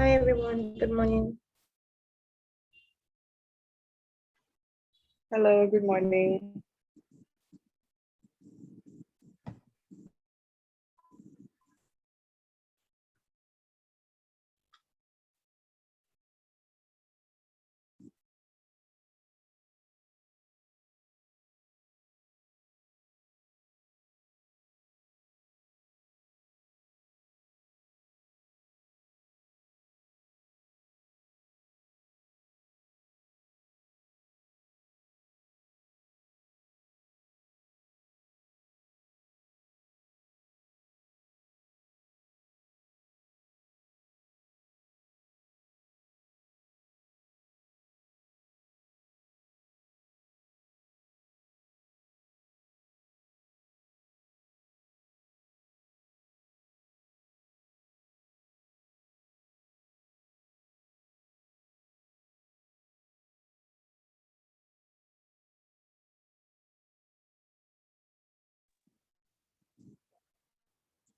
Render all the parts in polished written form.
Hi everyone, good morning. Hello, good morning.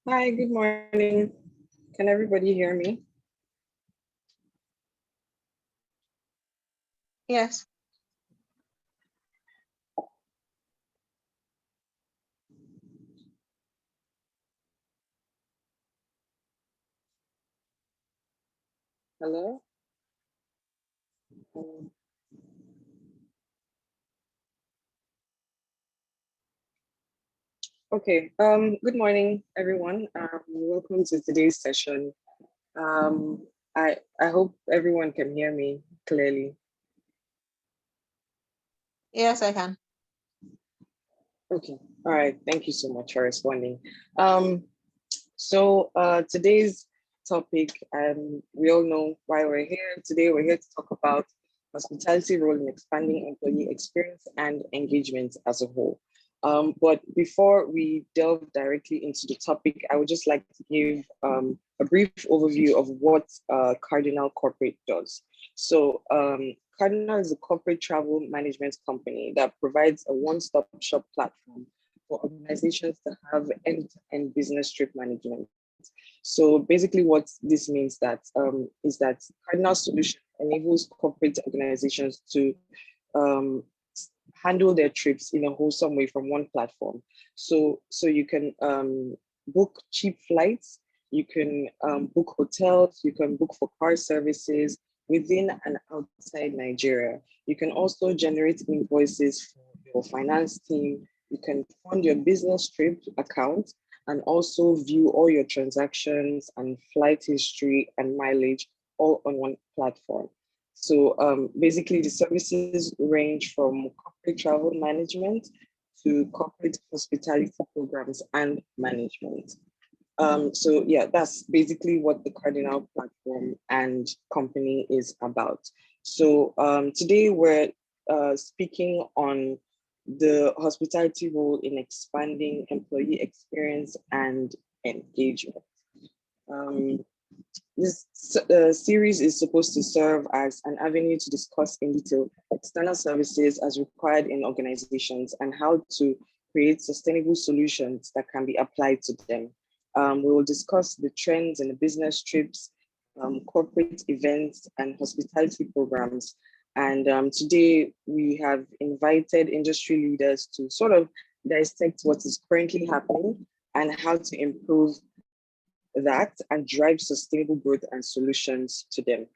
Hi, good morning. Can everybody hear me? Yes. Hello? Um, Okay, good morning, everyone. Welcome to today's session. Um, I hope everyone can hear me clearly. Yes, I can. Okay, all right. Thank you so much for responding. Um, today's topic, we all know why we're here. Today, we're here to talk about hospitality role in expanding employee experience and engagement as a whole. But before we delve directly into the topic, I would just like to give a brief overview of what Cardinal Corporate does. Cardinal is a corporate travel management company that provides a one-stop shop platform for organizations to have end-to-end business trip management. So basically what this means is that Cardinal Solution enables corporate organizations to um, handle their trips in a wholesome way from one platform. So you can book cheap flights, you can book hotels, you can book for car services within and outside Nigeria. You can also generate invoices for your finance team. You can fund your business trip account and also view all your transactions and flight history and mileage all on one platform. Basically, the services range from corporate travel management to corporate hospitality programs and management. That's basically what the Cardinal platform and company is about. Today we're speaking on the hospitality role in expanding employee experience and engagement. Um, this series is supposed to serve as an avenue to discuss in detail external services as required in organizations and how to create sustainable solutions that can be applied to them. We will discuss the trends in the business trips, corporate events, and hospitality programs. And today we have invited industry leaders to sort of dissect what is currently happening and how to improve that and drive sustainable growth and solutions to them.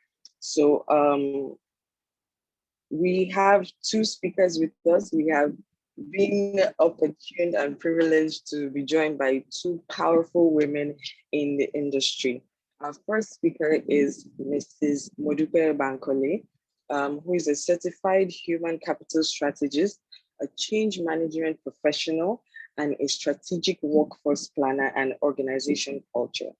We have two speakers with us. We have been opportune and privileged to be joined by two powerful women in the industry. Our first speaker is Mrs. Modupe Bankole, who is a certified human capital strategist, a change management professional, and a strategic workforce planner and organization culture.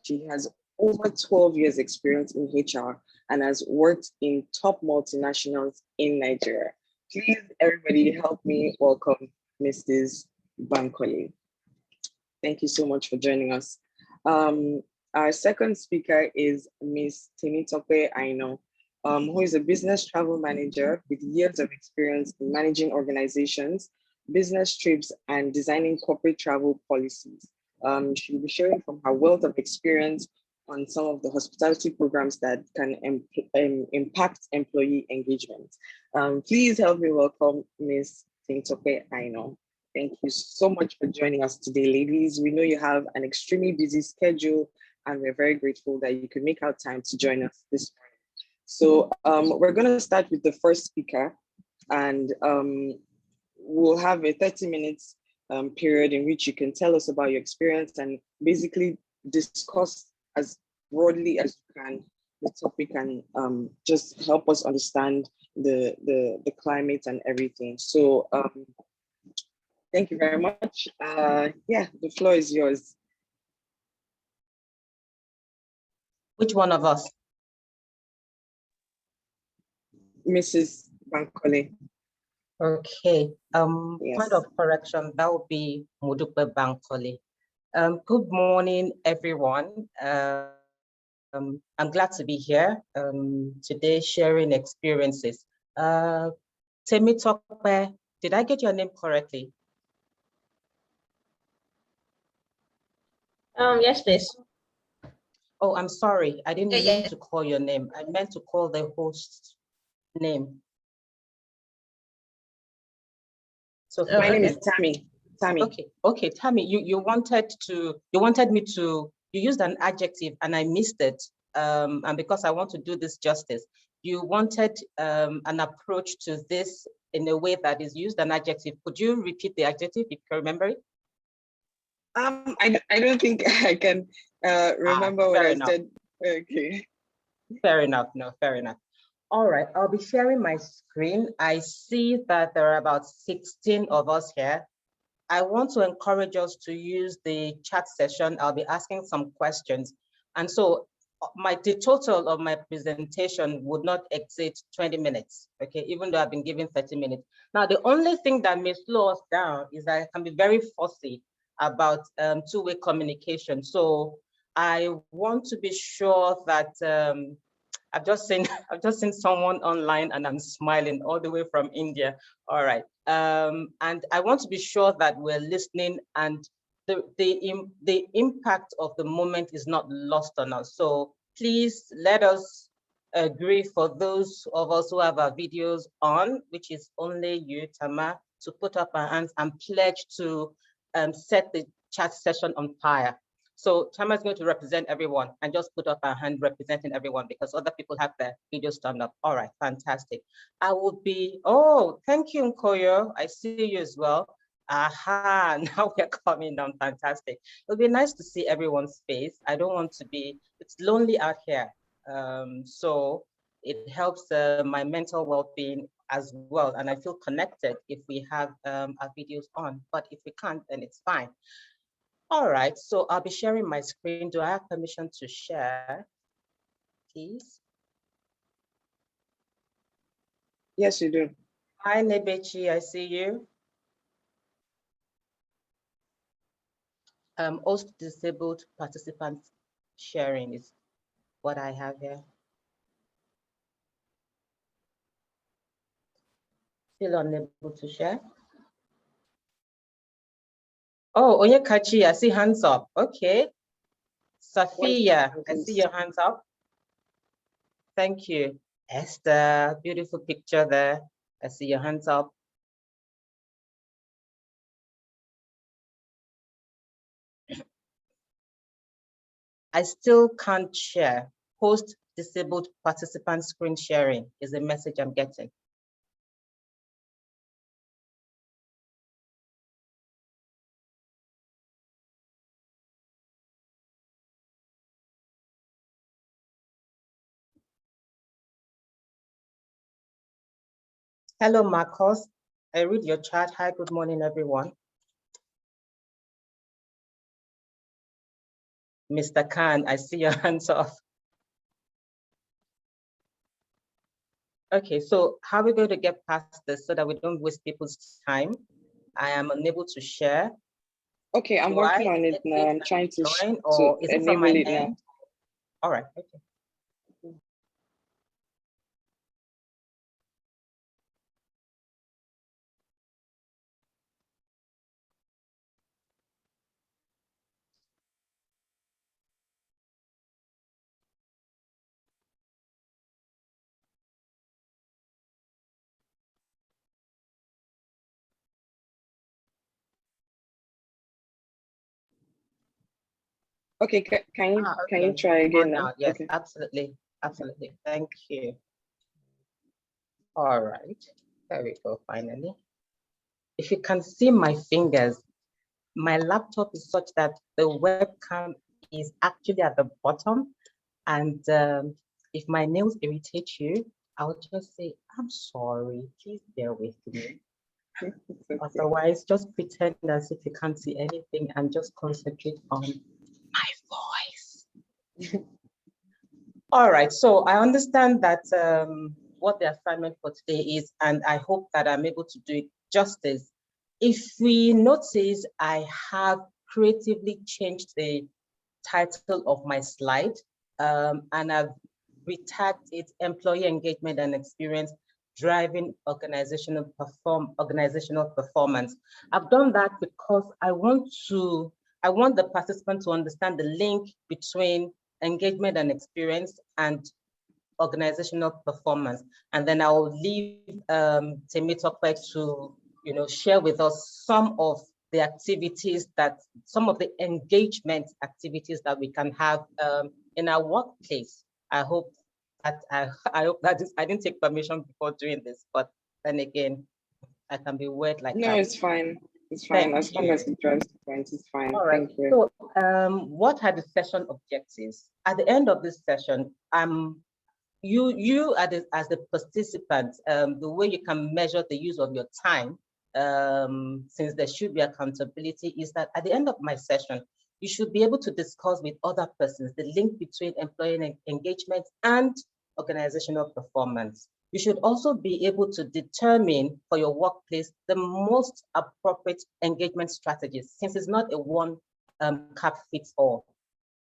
She has over 12 years experience in HR and has worked in top multinationals in Nigeria. Please, everybody, help me welcome Mrs. Bankole. Thank you so much for joining us. Our second speaker is Ms. Temitope Aina, who is a business travel manager with years of experience in managing organizations, business trips, and designing corporate travel policies. She'll be sharing from her wealth of experience on some of the hospitality programs that can impact employee engagement. Please help me welcome Ms. Temitope Aina. Thank you so much for joining us today, ladies. We know you have an extremely busy schedule, and we're very grateful that you could make out time to join us this morning. So we're going to start with the first speaker, and we'll have a 30 minutes period in which you can tell us about your experience and basically discuss as broadly as you can the topic and just help us understand the climate and everything. So thank you very much. Yeah, the floor is yours. Which one of us? Mrs. Bankole. Okay. Yes. Point of correction, that would be Modupe Bankole. Good morning, everyone. I'm glad to be here today sharing experiences. Temitope, did I get your name correctly? Yes, please. Oh, I'm sorry. I didn't mean to call your name. I meant to call the host's name. So my name is Tammy. Tammy. Okay, Tammy. You wanted me to. You used an adjective and I missed it. And because I want to do this justice, you wanted an approach to this in a way that is used an adjective. Could you repeat the adjective if you remember it? I don't think I can remember what I said. Okay. Fair enough. No, fair enough. All right, I'll be sharing my screen. I see that there are about 16 of us here. I want to encourage us to use the chat session. I'll be asking some questions. And so the total of my presentation would not exceed 20 minutes, okay, even though I've been given 30 minutes. Now, the only thing that may slow us down is that I can be very fussy about two-way communication. So I want to be sure that I've just seen someone online and I'm smiling all the way from India. All right. And I want to be sure that we're listening and the impact of the moment is not lost on us. So please let us agree for those of us who have our videos on, which is only you, Tama, to put up our hands and pledge to set the chat session on fire. So Tama is going to represent everyone and just put up her hand representing everyone because other people have their videos turned up. All right, fantastic. I will be, oh, thank you, Nkoyo. I see you as well. Aha, now we're coming down, fantastic. It'll be nice to see everyone's face. I don't want to be, it's lonely out here. So it helps my mental well-being as well. And I feel connected if we have our videos on, but if we can't, then it's fine. All right, so I'll be sharing my screen. Do I have permission to share, please? Yes, you do. Hi, Nebechi, I see you. Host disabled participants sharing is what I have here. Still unable to share. Oh, Onyekachi, I see hands up. Okay. Sophia, I see your hands up. Thank you. Esther, beautiful picture there. I see your hands up. I still can't share. Host disabled participant screen sharing is the message I'm getting. Hello, Marcos. I read your chat. Hi, good morning, everyone. Mr. Khan, I see your hands off. Okay, so how are we going to get past this so that we don't waste people's time? I am unable to share. Okay, I'm working on it now. I'm trying to join, or is it from my end? Now. All right, okay. Okay, can you Okay. try On again now? now. Yes, Okay. absolutely. Absolutely. Thank you. All right. There we go, finally. If you can see my fingers, my laptop is such that the webcam is actually at the bottom. And if my nails irritate you, I'll just say, I'm sorry, please bear with me. Okay. Otherwise, just pretend as if you can't see anything and just concentrate on my voice. All right, so I understand that what the assignment for today is, and I hope that I'm able to do it justice. If we notice, I have creatively changed the title of my slide, and I've retagged it Employee Engagement and Experience Driving Organizational Performance. I've done that because I want the participant to understand the link between engagement and experience and organizational performance. And then I'll leave Temitope to share with us some of the engagement activities that we can have in our workplace. I hope that I didn't take permission before doing this, but then again, I can be weird like No, that. it's fine. It's fine. Thank As long you. as it drives the point, it's fine. All right. Thank you. So, what are the session objectives? At the end of this session, you as the participant, the way you can measure the use of your time, since there should be accountability, is that at the end of my session, you should be able to discuss with other persons the link between employee engagement and organizational performance. You should also be able to determine for your workplace the most appropriate engagement strategies, since it's not a one cap fits all.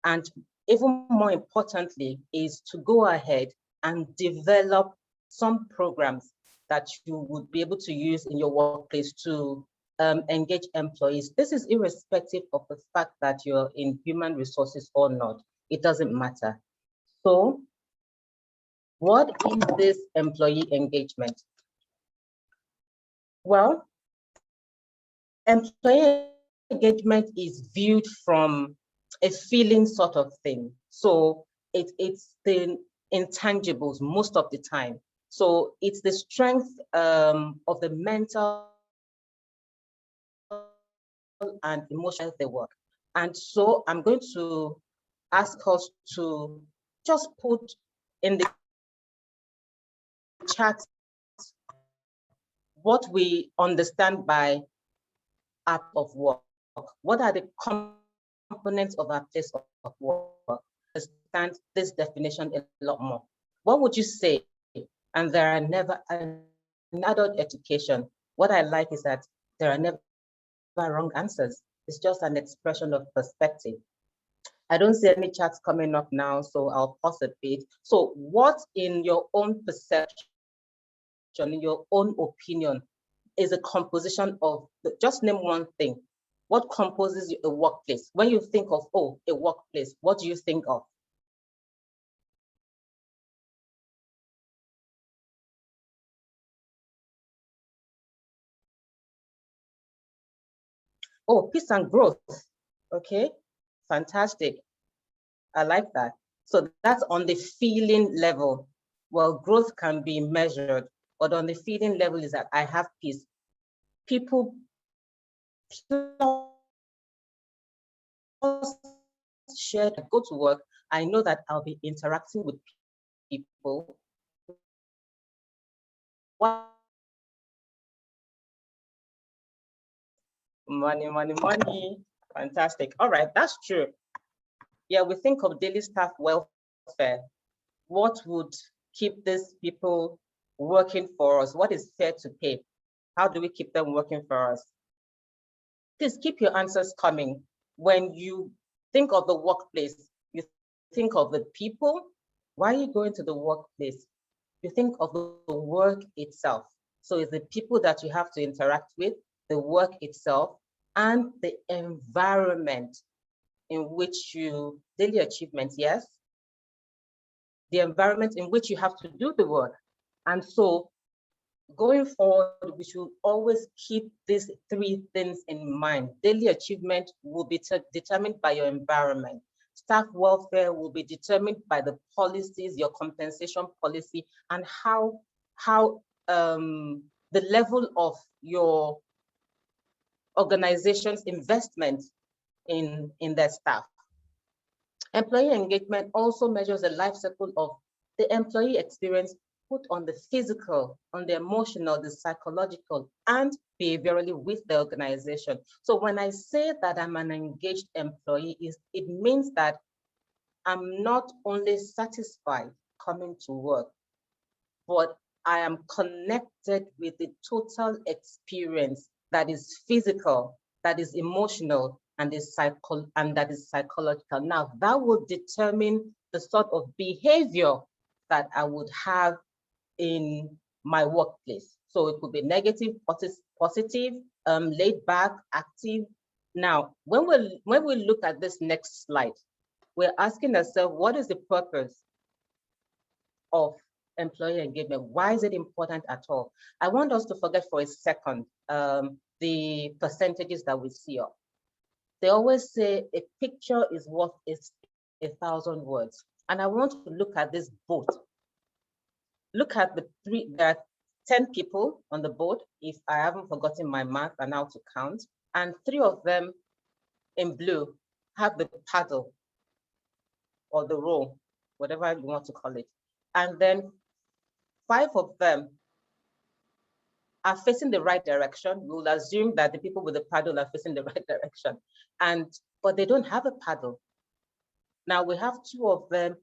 And even more importantly is to go ahead and develop some programs that you would be able to use in your workplace to engage employees. This is irrespective of the fact that you're in human resources or not. It doesn't matter. So, what is this employee engagement? Well, employee engagement is viewed from a feeling sort of thing. So it's the intangibles most of the time. So it's the strength of the mental and emotional they work. And so I'm going to ask us to just put in the chat what we understand by app of work. What are the components of our place of work? Understand this definition a lot more. What would you say? And there are never, in adult education, what I like is that there are never wrong answers. It's just an expression of perspective. I don't see any chats coming up now, so I'll pause a bit. So what in your own perception, in your own opinion, is a composition of, just name one thing. What composes a workplace? When you think of, oh, a workplace, what do you think of? Oh, peace and growth. Okay, fantastic. I like that. So that's on the feeling level. Well, growth can be measured, but on the feeling level is that I have peace. People shared, go to work, I know that I'll be interacting with people. Money, money, money. Fantastic. All right, that's true. Yeah, we think of daily staff welfare. What would keep these people working for us? What is fair to pay? How do we keep them working for us? Please keep your answers coming. When you think of the workplace, you think of the people. Why are you going to the workplace? You think of the work itself. So it's the people that you have to interact with, the work itself, and the environment in which you, daily achievements, yes, the environment in which you have to do the work. And so going forward, we should always keep these three things in mind. Daily achievement will be determined by your environment. staff welfare will be determined by the policies, your compensation policy, and how the level of your organization's investment in their staff. Employee engagement also measures the life cycle of the employee experience, put on the physical, on the emotional, the psychological, and behaviorally with the organization. So when I say that I'm an engaged employee, it means that I'm not only satisfied coming to work, but I am connected with the total experience that is physical, that is emotional, and that is psychological. Now, that will determine the sort of behavior that I would have in my workplace. So it could be negative, positive, laid back, active. Now, when we look at this next slide, we're asking ourselves, what is the purpose of employee engagement? Why is it important at all? I want us to forget for a second the percentages that we see up. They always say a picture is worth 1,000 words. And I want to look at this boat. Look at there are 10 people on the boat, if I haven't forgotten my math and how to count, and 3 of them in blue have the paddle or the row, whatever you want to call it. And then 5 of them are facing the right direction. We'll assume that the people with the paddle are facing the right direction, but they don't have a paddle. Now we have 2 of them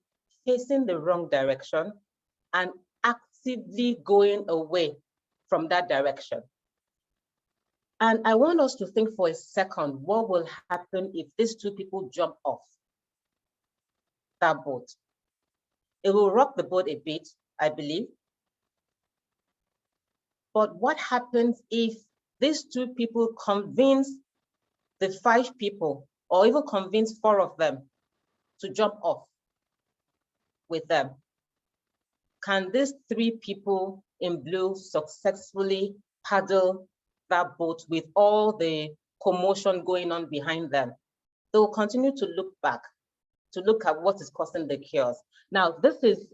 facing the wrong direction and actively going away from that direction. And I want us to think for a second, what will happen if these 2 people jump off that boat? It will rock the boat a bit, I believe. But what happens if these 2 people convince the 5 people, or even convince 4 of them to jump off with them? Can these 3 people in blue successfully paddle that boat with all the commotion going on behind them? They will continue to look back, to look at what is causing the chaos. Now, this is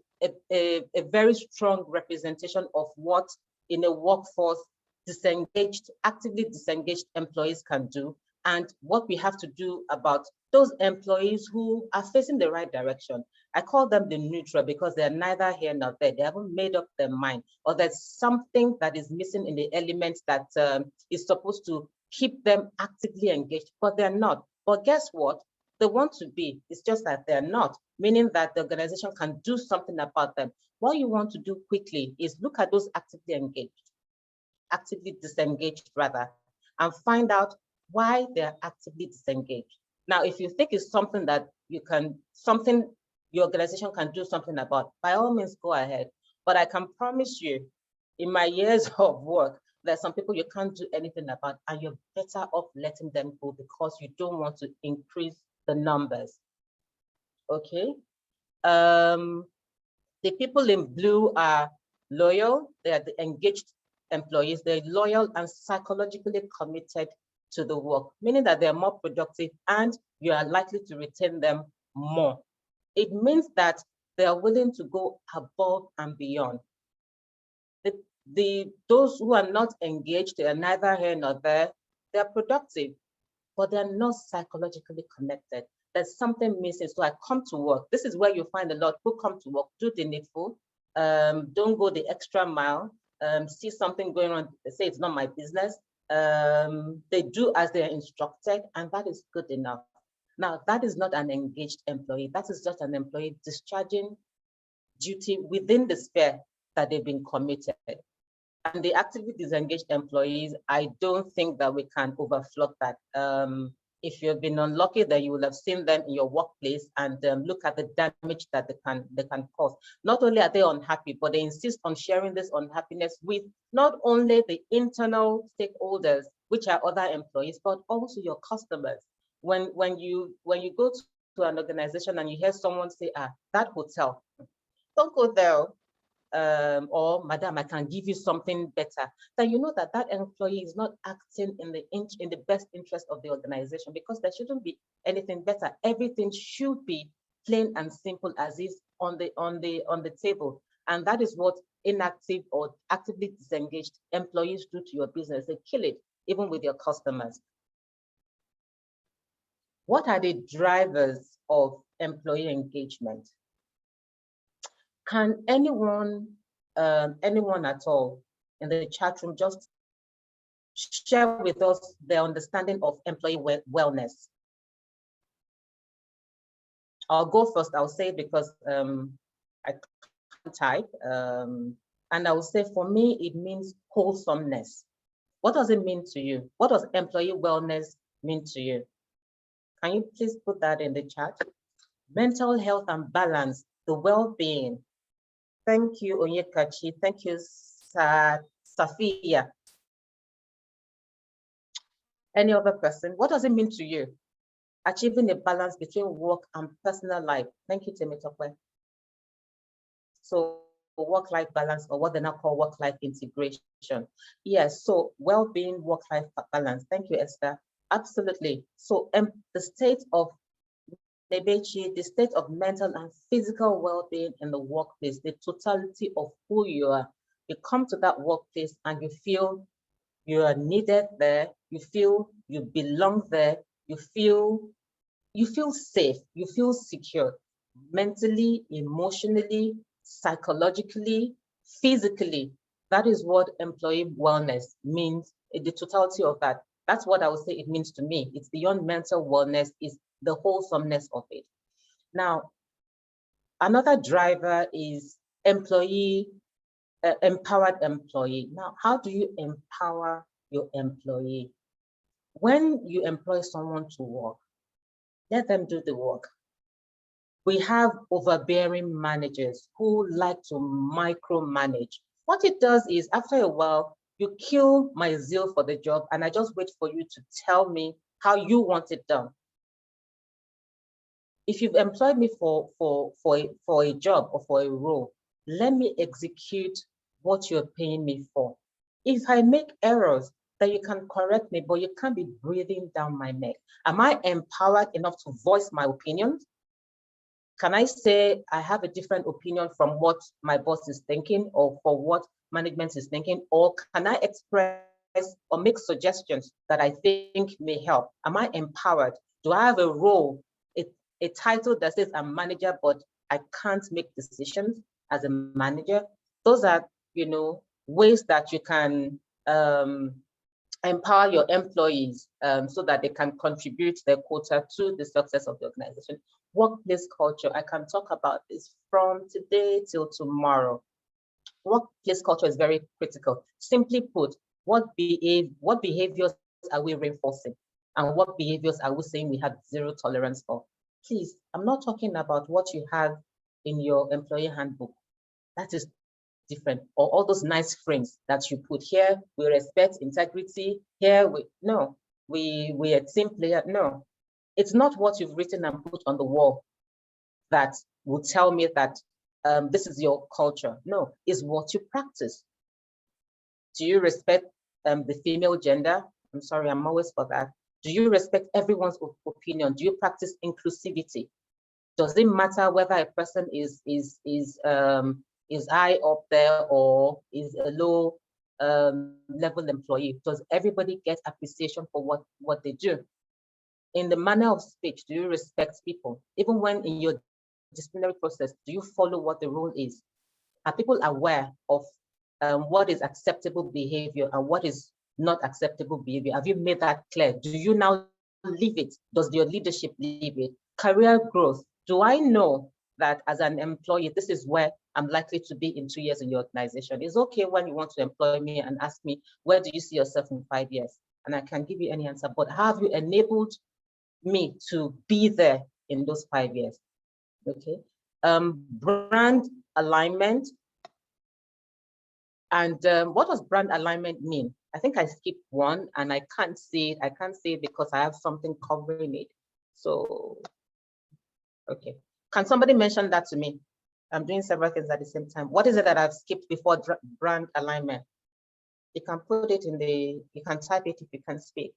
a very strong representation of what in a workforce actively disengaged employees can do, and what we have to do about those employees who are facing the right direction. I call them the neutral because they're neither here nor there. They haven't made up their mind, or there's something that is missing in the elements that is supposed to keep them actively engaged, but they're not. But guess what? They want to be, it's just that they're not, meaning that the organization can do something about them. What you want to do quickly is look at those actively disengaged rather, and find out why they're actively disengaged. Now, if you think it's something that your organization can do something about, by all means, go ahead. But I can promise you, in my years of work, there's some people you can't do anything about, and you're better off letting them go because you don't want to increase the numbers. Okay. The people in blue are loyal. They are the engaged employees. They're loyal and psychologically committed to the work, meaning that they're more productive and you are likely to retain them more. It means that they are willing to go above and beyond. Those who are not engaged, they are neither here nor there, they're productive, but they're not psychologically connected. There's something missing. So I come to work. This is where you find a lot who come to work, do the needful, don't go the extra mile, see something going on, they say it's not my business. They do as they're instructed, and that is good enough. Now, that is not an engaged employee. That is just an employee discharging duty within the sphere that they've been committed. And the actively disengaged employees, I don't think that we can overflow that. If you've been unlucky, then you will have seen them in your workplace and look at the damage that they can cause. Not only are they unhappy, but they insist on sharing this unhappiness with not only the internal stakeholders, which are other employees, but also your customers. When you go to an organization and you hear someone say, that hotel, don't go there. or madam, I can give you something better, then you know that that employee is not acting in the best interest of the organization, because there shouldn't be anything better. Everything should be plain and simple as is on the table. And that is what inactive or actively disengaged employees do to your business. They kill it, even with your customers. What are the drivers of employee engagement? Can anyone at all in the chat room just share with us their understanding of employee wellness? I'll go first. I'll say it because I can't type. And I will say, for me, it means wholesomeness. What does it mean to you? What does employee wellness mean to you? Can you please put that in the chat? Mental health and balance, the well-being. Thank you, Onyekachi. Thank you, Safia. Any other person? What does it mean to you? Achieving a balance between work and personal life. Thank you, Temitope. So work-life balance, or what they now call work-life integration. Yes, so well-being, work-life balance. Thank you, Esther. Absolutely. So the state of the state of mental and physical well-being in the workplace, the totality of who you are. You come to that workplace and you feel you are needed there, you feel you belong there, you feel safe, you feel secure, mentally, emotionally, psychologically, physically. That is what employee wellness means, the totality of that. That's what I would say it means to me. It's beyond mental wellness, it's the wholesomeness of it. Now, another driver is employee, empowered employee. Now, how do you empower your employee? When you employ someone to work, let them do the work. We have overbearing managers who like to micromanage. What it does is, after a while, you kill my zeal for the job, and I just wait for you to tell me how you want it done. If you've employed me for a job or for a role, let me execute what you're paying me for. If I make errors, then you can correct me, but you can't be breathing down my neck. Am I empowered enough to voice my opinions? Can I say I have a different opinion from what my boss is thinking, or for what management is thinking? Or can I express or make suggestions that I think may help? Am I empowered? Do I have a role, a title that says I'm manager, but I can't make decisions as a manager? Those are, ways that you can empower your employees so that they can contribute their quota to the success of the organization. Workplace culture, I can talk about this from today till tomorrow. Workplace culture is very critical. Simply put, what behaviors are we reinforcing? And what behaviors are we saying we have zero tolerance for? Please, I'm not talking about what you have in your employee handbook. That is different. Or all those nice frames that you put here, we respect integrity, here we a team player. No, it's not what you've written and put on the wall that will tell me that this is your culture. No, it's what you practice. Do you respect the female gender? I'm sorry, I'm always for that. Do you respect everyone's opinion? Do you practice inclusivity? Does it matter whether a person is high up there or is a low level employee? Does everybody get appreciation for what they do? In the manner of speech, do you respect people? Even when in your disciplinary process, do you follow what the rule is? Are people aware of what is acceptable behavior and what is not acceptable behavior? Have you made that clear? Do you now live it? Does your leadership live it? Career growth. Do I know that as an employee, this is where I'm likely to be in 2 years in your organization? It's okay when you want to employ me and ask me, where do you see yourself in 5 years? And I can give you any answer, but have you enabled me to be there in those 5 years? Okay. Brand alignment. And what does brand alignment mean? I think I skipped one and I can't see it because I have something covering it. So, okay. Can somebody mention that to me? I'm doing several things at the same time. What is it that I've skipped before brand alignment? You can put it in you can type it if you can speak,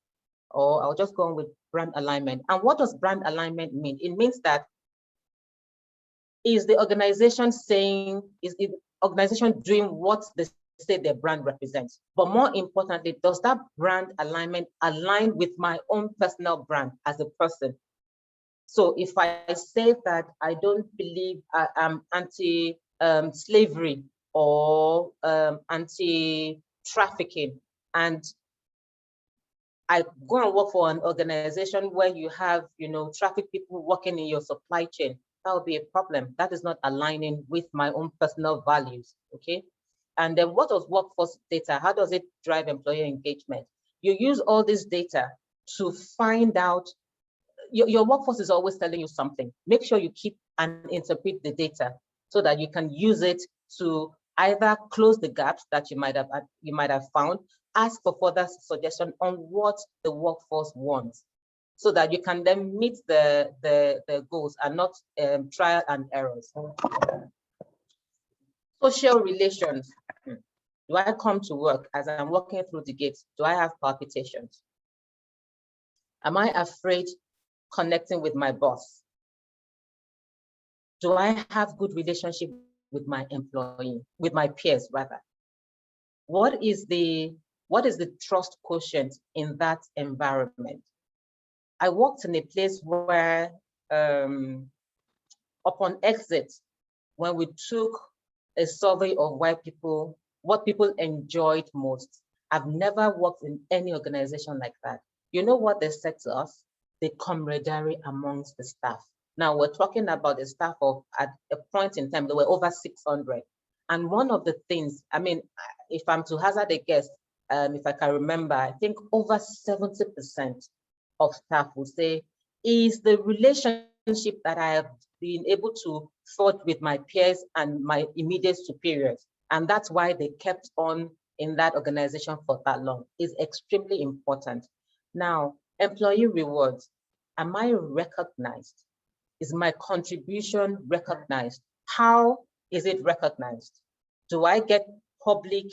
or I'll just go on with brand alignment. And what does brand alignment mean? It means that is the organization saying, is the organization doing what they say their brand represents? But more importantly, does that brand alignment align with my own personal brand as a person? So if I say that I don't believe I'm anti-slavery or anti-trafficking, and I go and work for an organization where you have, traffic people working in your supply chain, that would be a problem. That is not aligning with my own personal values, okay? And then what does workforce data? How does it drive employee engagement? You use all this data to find out, your workforce is always telling you something. Make sure you keep and interpret the data so that you can use it to either close the gaps that you might have found, ask for further suggestion on what the workforce wants, so that you can then meet the goals and not trial and errors. Social relations. Do I come to work as I'm walking through the gates? Do I have palpitations? Am I afraid connecting with my boss? Do I have good relationship with my employee, with my peers rather? What is the trust quotient in that environment? I worked in a place where upon exit, when we took a survey of what people enjoyed most, I've never worked in any organization like that. You know what they said to us? The camaraderie amongst the staff. Now we're talking about the staff of, at a point in time, there were over 600. And one of the things, I mean, if I'm to hazard a guess, if I can remember, I think over 70% of staff will say, is the relationship that I have been able to forge with my peers and my immediate superiors. And that's why they kept on in that organization for that long, is extremely important. Now, employee rewards, am I recognized? Is my contribution recognized? How is it recognized? Do I get public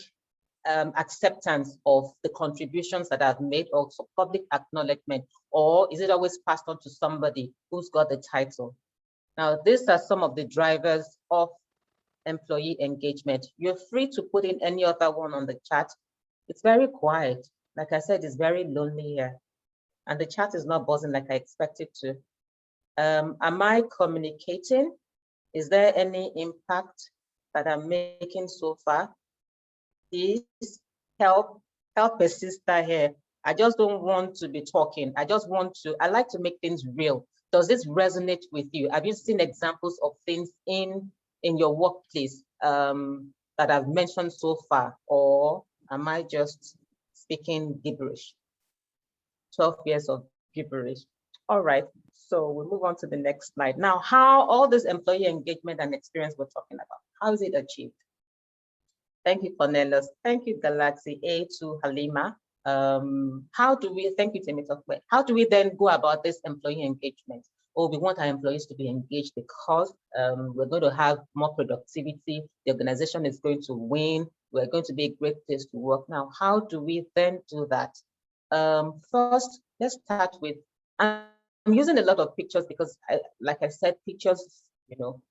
acceptance of the contributions that I've made, or public acknowledgement, or is it always passed on to somebody who's got the title? Now, these are some of the drivers of employee engagement. You're free to put in any other one on the chat. It's very quiet. Like I said, it's very lonely here. And the chat is not buzzing like I expected to. Am I communicating? Is there any impact that I'm making so far? Please help a sister here. I just don't want to be talking. I like to make things real. Does this resonate with you? Have you seen examples of things in your workplace that I've mentioned so far? Or am I just speaking gibberish? 12 years of gibberish. All right, so we'll move on to the next slide. Now, how all this employee engagement and experience we're talking about, how is it achieved? Thank you, Cornelius. Thank you, Galaxy A to Halima. Thank you, Temitope. How do we then go about this employee engagement? Oh, we want our employees to be engaged because we're going to have more productivity. The organization is going to win. We're going to be a great place to work. Now, how do we then do that? First, let's start with, I'm using a lot of pictures because, like I said, pictures,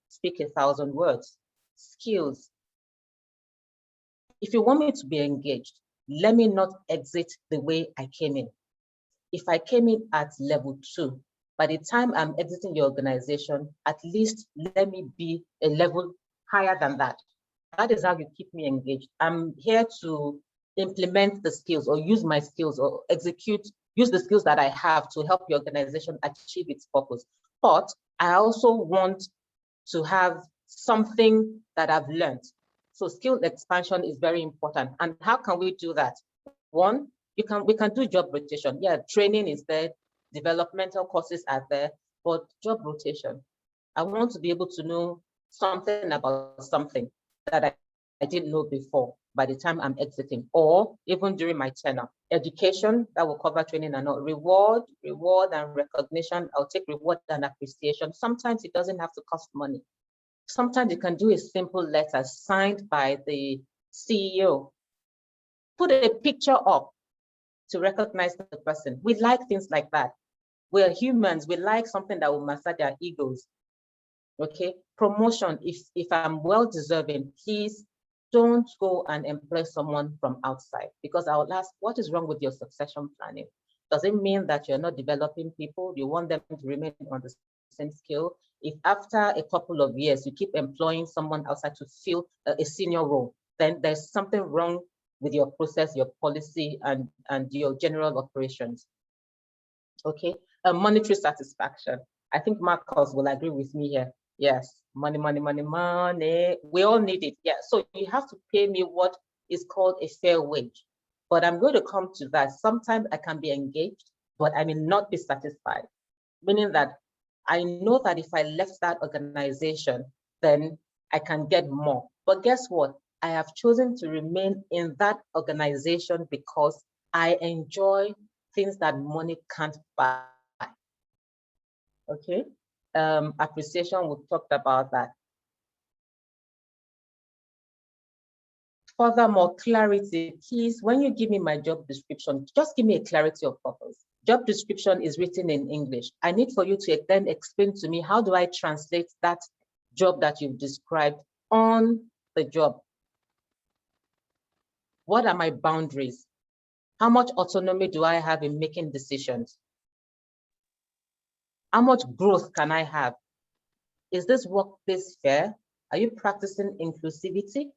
speak 1,000 words. Skills. If you want me to be engaged, let me not exit the way I came in. If I came in at level 2, by the time I'm exiting your organization, at least let me be a level higher than that. That is how you keep me engaged. I'm here to implement the skills or use my skills or use the skills that I have to help your organization achieve its purpose. But I also want to have something that I've learned. So skill expansion is very important. And how can we do that? One, we can do job rotation. Yeah, training is there, developmental courses are there, but job rotation. I want to be able to know something about something that I didn't know before by the time I'm exiting, or even during my tenure. Education, that will cover training and all. Reward and recognition. I'll take reward and appreciation. Sometimes it doesn't have to cost money. Sometimes you can do a simple letter signed by the CEO. Put a picture up to recognize the person. We like things like that. We're humans. We like something that will massage our egos. Okay. Promotion. If I'm well deserving, please don't go and employ someone from outside, because I will ask, what is wrong with your succession planning? Does it mean that you're not developing people? You want them to remain on the same skill? If after a couple of years you keep employing someone outside to fill a senior role, then there's something wrong with your process, your policy, and your general operations. Okay. Monetary satisfaction. I think Marcos will agree with me here. Yes, money, money, money, money. We all need it. Yeah, so you have to pay me what is called a fair wage. But I'm going to come to that. Sometimes I can be engaged, but I may not be satisfied. Meaning that I know that if I left that organization, then I can get more. But guess what? I have chosen to remain in that organization because I enjoy things that money can't buy. Okay. Appreciation, we've talked about that. Furthermore, clarity, please, when you give me my job description, just give me a clarity of purpose. Job description is written in English. I need for you to then explain to me, how do I translate that job that you've described on the job? What are my boundaries? How much autonomy do I have in making decisions? How much growth can I have? Is this workplace fair? Are you practicing inclusivity?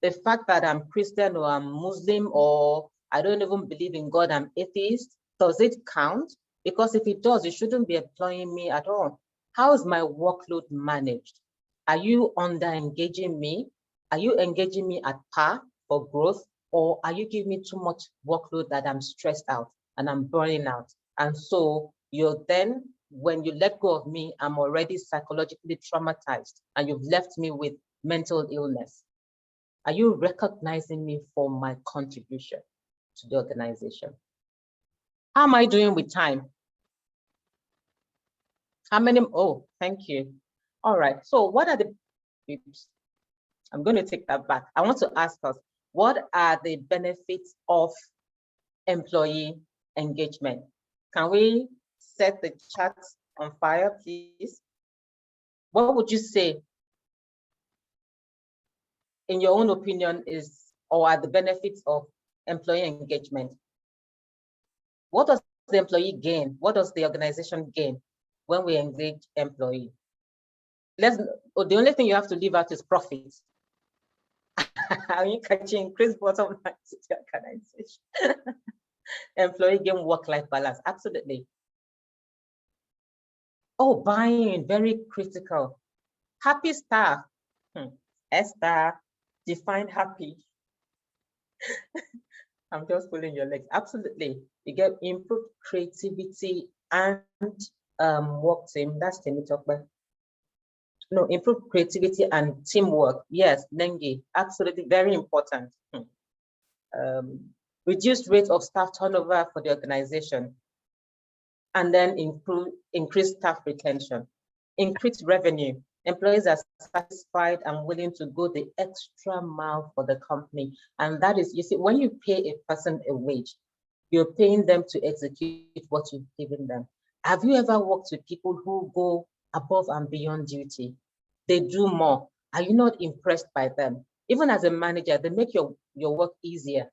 The fact that I'm Christian or I'm Muslim or I don't even believe in God, I'm atheist, does it count? Because if it does, you shouldn't be employing me at all. How is my workload managed? Are you under-engaging me? Are you engaging me at par for growth? Or are you giving me too much workload that I'm stressed out and I'm burning out? And so you're then, when you let go of me, I'm already psychologically traumatized and you've left me with mental illness. Are you recognizing me for my contribution to the organization? How am I doing with time? How many? Oh, thank you. All right. So what are the, oops, I'm going to take that back. I want to ask us, what are the benefits of employee engagement? Can we set the chat on fire, please? What would you say, in your own opinion, is or are the benefits of employee engagement? What does the employee gain? What does the organization gain when we engage employee? The only thing you have to leave out is profits. Are you catching increased bottom line to the organization? Employee gain work-life balance, absolutely. Oh, buying, very critical. Happy staff. Esther, define happy. I'm just pulling your legs. Absolutely. You get improved creativity and work team. That's Temitope. No, improve creativity and teamwork. Yes, Nengi, absolutely very important. Reduced rate of staff turnover for the organization, and then increase staff retention. Increase revenue. Employees are satisfied and willing to go the extra mile for the company. And that is, you see, when you pay a person a wage, you're paying them to execute what you've given them. Have you ever worked with people who go above and beyond duty? They do more. Are you not impressed by them? Even as a manager, they make your work easier.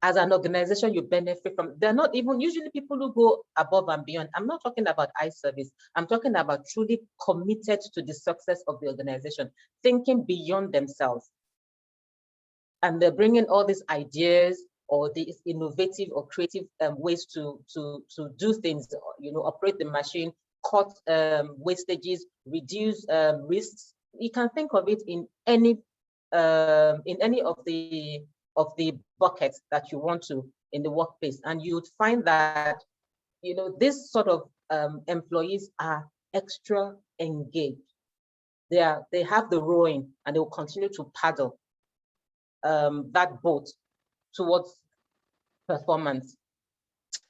As an organization, you benefit from, they're not even usually people who go above and beyond. I'm not talking about eye service. I'm talking about truly committed to the success of the organization, thinking beyond themselves. And they're bringing all these ideas or these innovative or creative ways to do things, operate the machine, cut wastages, reduce risks. You can think of it in any of the buckets that you want to in the workplace, and you'd find that this sort of employees are extra engaged. They have the rowing, and they will continue to paddle that boat towards performance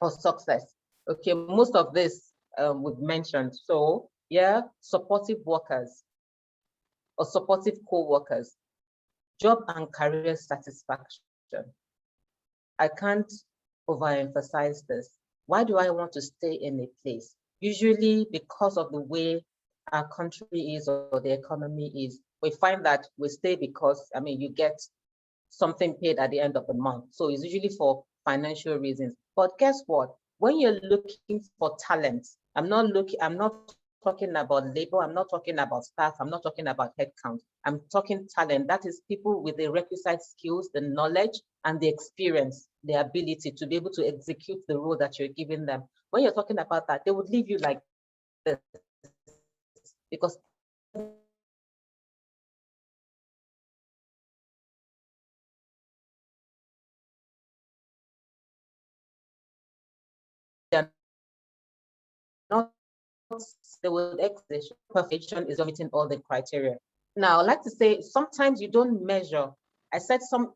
or success. Okay, most of this we've mentioned. So yeah, supportive workers or supportive co-workers, job and career satisfaction. I can't overemphasize this. Why do I want to stay in a place? Usually because of the way our country is or the economy is, we find that we stay because, I mean, you get something paid at the end of the month. So it's usually for financial reasons. But guess what? When you're looking for talent, I'm not talking about labor, I'm not talking about staff, I'm not talking about headcount. I'm talking talent. That is people with the requisite skills, the knowledge, and the experience, the ability to be able to execute the role that you're giving them. When you're talking about that, they would leave you like this because they're not, they will exit. Perfection is meeting all the criteria. Now, I like to say sometimes you don't measure. I said some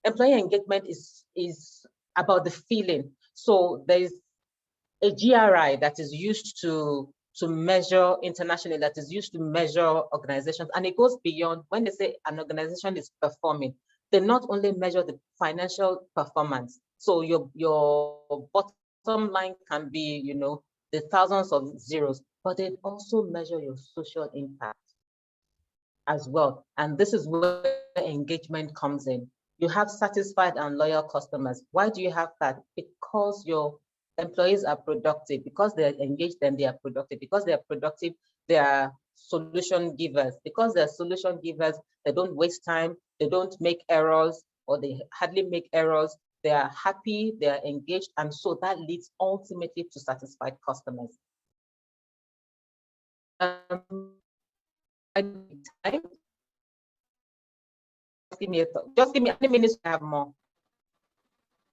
employee engagement is about the feeling. So there is a GRI that is used to measure internationally, that is used to measure organizations, and it goes beyond. When they say an organization is performing, they not only measure the financial performance. So your bottom line can be, you know, the thousands of zeros, but they also measure your social impact as well. And this is where engagement comes in. You have satisfied and loyal customers. Why do you have that? Because your employees are productive, because they're engaged and they are productive, because they're productive, they are solution givers. Because they're solution givers, they don't waste time, they don't make errors, or they hardly make errors. They are happy, they are engaged, and so that leads ultimately to satisfied customers. Time. Just give me how many minutes to have more.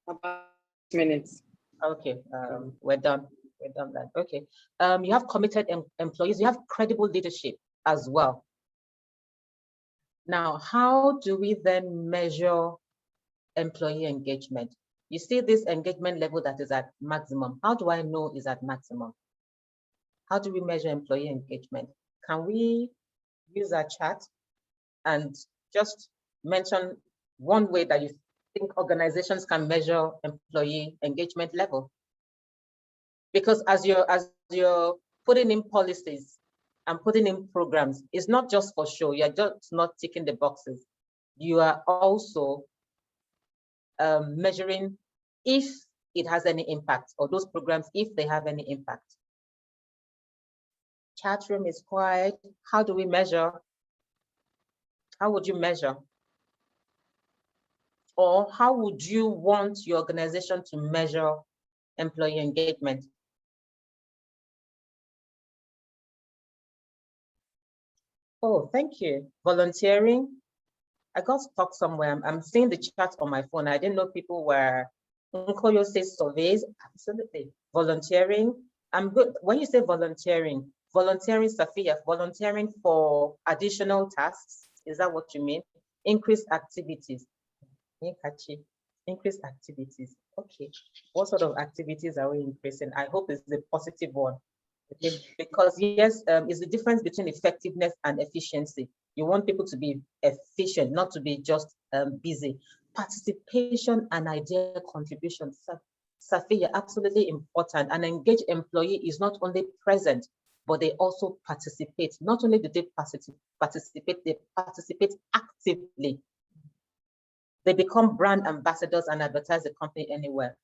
About minutes. Okay, we're done. We're done that. Okay. You have committed employees, you have credible leadership as well. Now, how do we then measure employee engagement? You see this engagement level that is at maximum. How do I know is at maximum? How do we measure employee engagement? Can we use our chat and just mention one way that you think organizations can measure employee engagement level? Because as you're putting in policies and putting in programs, it's not just for show. You're just not ticking the boxes. You are also measuring if it has any impact, or those programs, if they have any impact. Chat room is quiet. How do we measure? How would you measure? Or how would you want your organization to measure employee engagement? Oh, thank you. Volunteering. I got stuck somewhere. I'm seeing the chat on my phone. I didn't know people were. Nkoyo says surveys. Absolutely. Volunteering. I'm good. When you say volunteering, Safia, volunteering for additional tasks. Is that what you mean? Increased activities. Increased activities. Okay. What sort of activities are we increasing? I hope it's the positive one. Okay. Because yes, it's the difference between effectiveness and efficiency. You want people to be efficient, not to be just busy. Participation and idea contribution. Safiya, absolutely important. An engaged employee is not only present, but they also participate. Not only do they participate, they participate actively. They become brand ambassadors and advertise the company anywhere.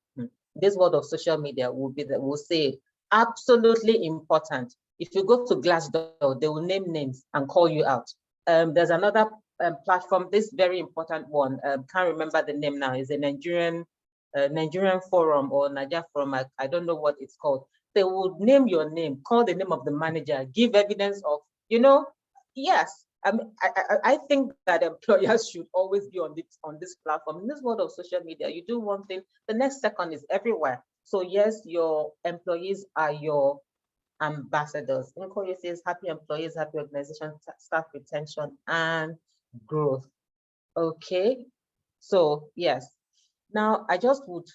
This world of social media will say absolutely important. If you go to Glassdoor, they will name names and call you out. There's another platform, this very important one. Can't remember the name now. It's a Nigerian forum or Nigeria forum. I don't know what it's called. They will name your name, call the name of the manager, give evidence of, you know, yes. I think that employers should always be on this platform. In this world of social media, you do one thing, the next second is everywhere. So yes, your employees are your ambassadors. Nkoye says happy employees, happy organization, staff retention, and growth. Okay, so yes. Now I just would,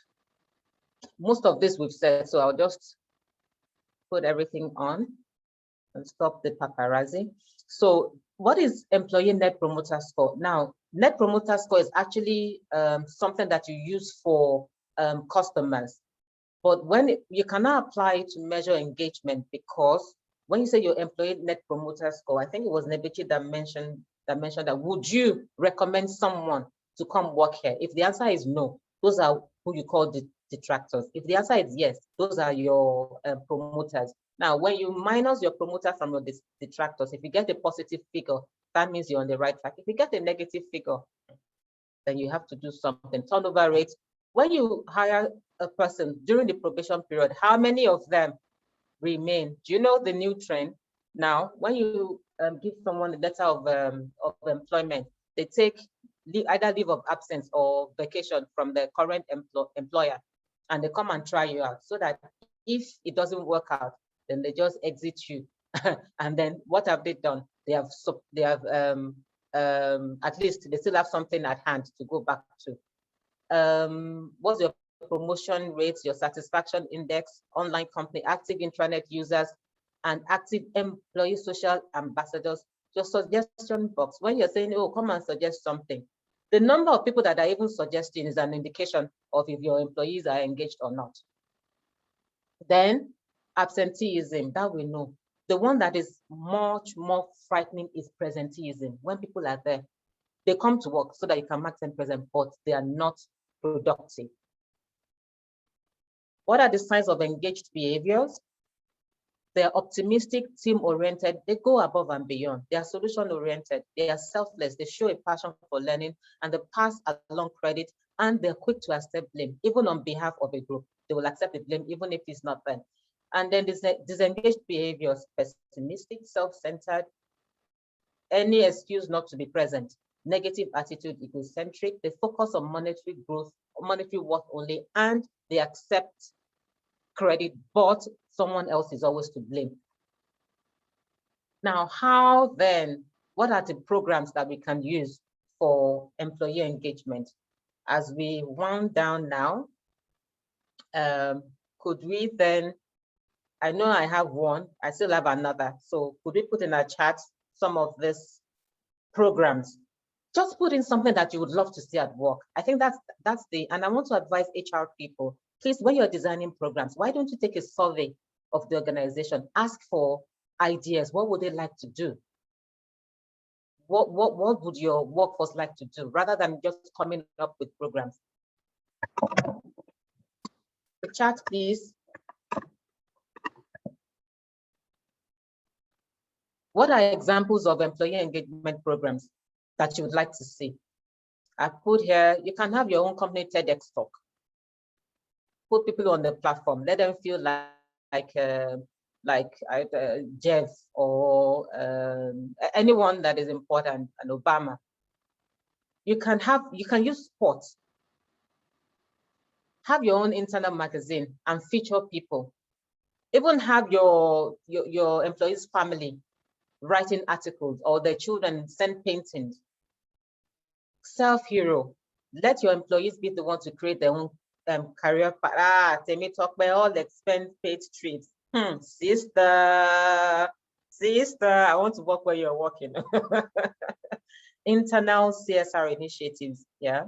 most of this we've said, so I'll just put everything on. and stop the paparazzi. So what is employee net promoter score? Now, net promoter score is actually something that you use for customers. But when you cannot apply it to measure engagement, because when you say your employee net promoter score, I think it was Nebichi that mentioned that would you recommend someone to come work here? If the answer is no, those are who you call the detractors. If the answer is yes, those are your promoters. Now, when you minus your promoter from your detractors, if you get a positive figure, that means you're on the right track. If you get a negative figure, then you have to do something. Turnover rate. When you hire a person during the probation period, how many of them remain? Do you know the new trend? Now, when you give someone a letter of employment, they take either leave of absence or vacation from the current employer, and they come and try you out, so that if it doesn't work out, then they just exit you. And then what have they done? They have at least they still have something at hand to go back to. What's your promotion rates, your satisfaction index, online company, active intranet users, and active employee social ambassadors, your suggestion box. When you're saying, oh, come and suggest something, the number of people that are even suggesting is an indication of if your employees are engaged or not. Then absenteeism, that we know. The one that is much more frightening is presenteeism. When people are there, they come to work so that you can mark them present, but they are not productive. What are the signs of engaged behaviors? They're optimistic, team-oriented, they go above and beyond. They are solution-oriented, they are selfless, they show a passion for learning, and they pass along credit, and they're quick to accept blame, even on behalf of a group. They will accept the blame, even if it's not them. And then disengaged behaviors, pessimistic, self-centered, any excuse not to be present, negative attitude, egocentric, they focus on monetary growth, monetary worth only, and they accept credit, but someone else is always to blame. Now, how then, what are the programs that we can use for employee engagement? As we wind down now, could we then, I know I have one, I still have another. So could we put in our chat some of these programs? Just put in something that you would love to see at work. I think that's and I want to advise HR people, please, when you're designing programs, why don't you take a survey of the organization, ask for ideas. What would they like to do? What would your workforce like to do, rather than just coming up with programs? The chat, please. What are examples of employee engagement programs that you would like to see? I put here, you can have your own company TEDx talk. Put people on the platform, let them feel like Jeff or anyone that is important, and Obama. You can use sports. Have your own internal magazine and feature people. Even have your employees' family writing articles, or their children send paintings. Self-hero. Let your employees be the ones to create their own career path. Temitope, all expense paid trips. Sister, I want to work where you're working. Internal CSR initiatives, yeah.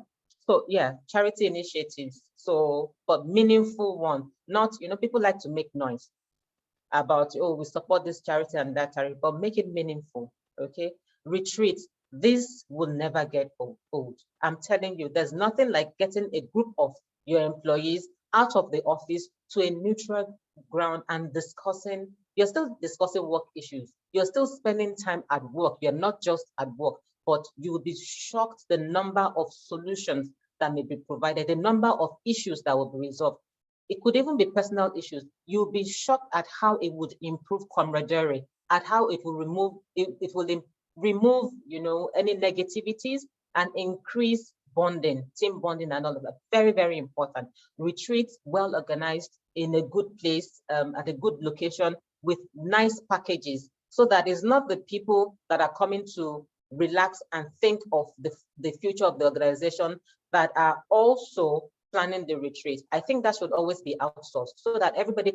So yeah, charity initiatives. So, but meaningful one. Not, people like to make noise about, oh, we support this charity and that charity, but make it meaningful, okay? Retreat. This will never get old. I'm telling you, there's nothing like getting a group of your employees out of the office to a neutral ground and discussing. You're still discussing work issues. You're still spending time at work. You're not just at work, but you will be shocked the number of solutions that may be provided, the number of issues that will be resolved. It could even be personal issues. You'll be shocked at how it would improve camaraderie, at how it will remove any negativities and increase bonding, team bonding, and all of that. Very, very important. Retreats well organized in a good place, at a good location with nice packages, so that it's not the people that are coming to relax and think of the future of the organization that are also planning the retreat. I think that should always be outsourced so that everybody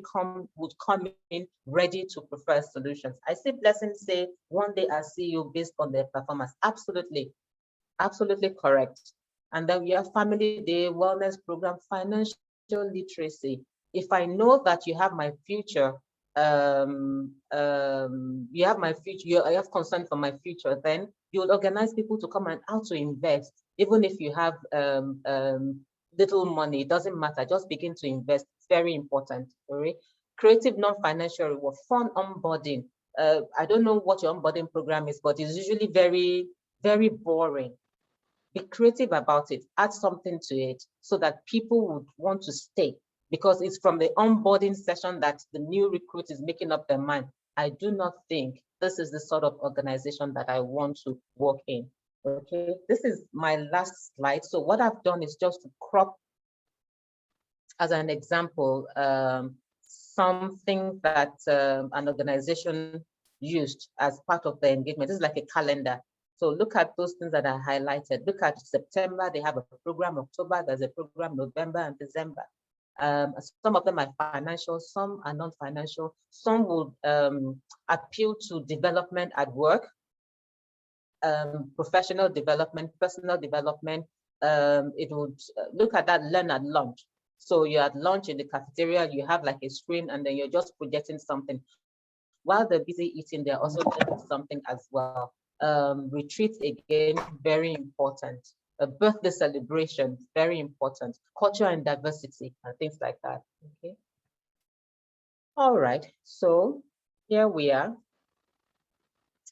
would come in ready to prefer solutions. I see Blessing say, one day I see you based on their performance. Absolutely, absolutely correct. And then we have family day, wellness program, financial literacy. If I know that you have my future, you have my future, I have concern for my future, then you will organize people to come and how to invest. Even if you have little money, it doesn't matter, just begin to invest. It's very important. All right. Creative non-financial reward, fun onboarding. I don't know what your onboarding program is, but it's usually very, very boring. Be creative about it, add something to it so that people would want to stay, because it's from the onboarding session that the new recruit is making up their mind. I do not think this is the sort of organization that I want to work in. Okay, this is my last slide. So what I've done is just to crop as an example something that an organization used as part of the engagement. This is like a calendar. So look at those things that are highlighted. Look at September, they have a program. October, there's a program. November and December. Some of them are financial, some are non-financial. Some will appeal to development at work, professional development, personal development. It would look at that, learn at lunch. So you're at lunch in the cafeteria, you have like a screen, and then you're just projecting something. While they're busy eating, they're also learning something as well. Retreat, again, very important. A birthday celebration, very important. Culture and diversity and things like that. Okay. All right. So here we are.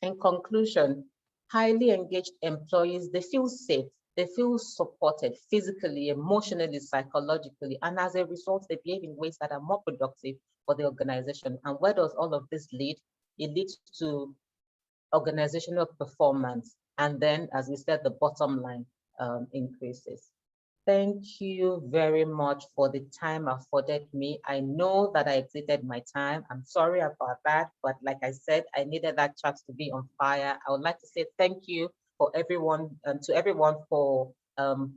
In conclusion, highly engaged employees, they feel safe, they feel supported physically, emotionally, psychologically, and as a result, they behave in ways that are more productive for the organization. And where does all of this lead? It leads to organizational performance. And then, as we said, the bottom line increases. Thank you very much for the time afforded me. I know that I exceeded my time. I'm sorry about that, but like I said, I needed that chat to be on fire. I would like to say thank you for everyone, to everyone for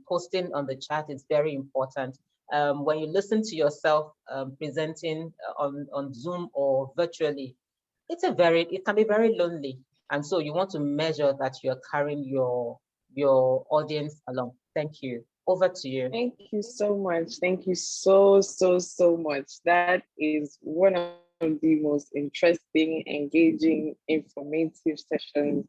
posting on the chat. It's very important. When you listen to yourself presenting on Zoom or virtually, it can be very lonely. And so you want to measure that you're carrying your audience along. Thank you. Over to you. Thank you so much. Thank you so much. That is one of the most interesting, engaging, informative sessions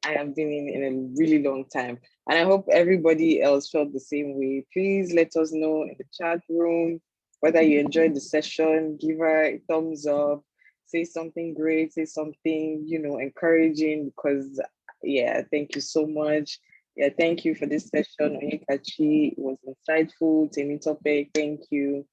I have been in a really long time. And I hope everybody else felt the same way. Please let us know in the chat room whether you enjoyed the session. Give her a thumbs up, say something great, say something, encouraging, because yeah, thank you so much. Yeah, thank you for this session, Onyekachi. It was insightful. Temitope, thank you.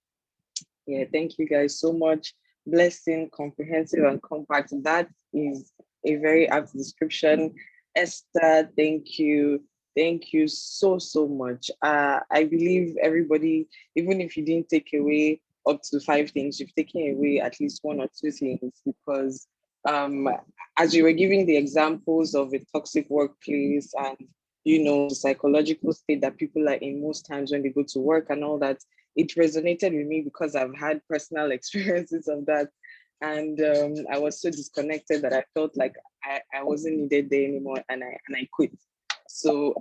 Yeah, thank you guys so much. Blessing, comprehensive and compact. That is a very apt description. Esther, thank you. Thank you so much. I believe everybody, even if you didn't take away up to 5 things, you've taken away at least 1 or 2 things, because as you were giving the examples of a toxic workplace and the psychological state that people are in most times when they go to work and all that, it resonated with me because I've had personal experiences of that. And I was so disconnected that I felt like I wasn't needed there anymore, and I quit. So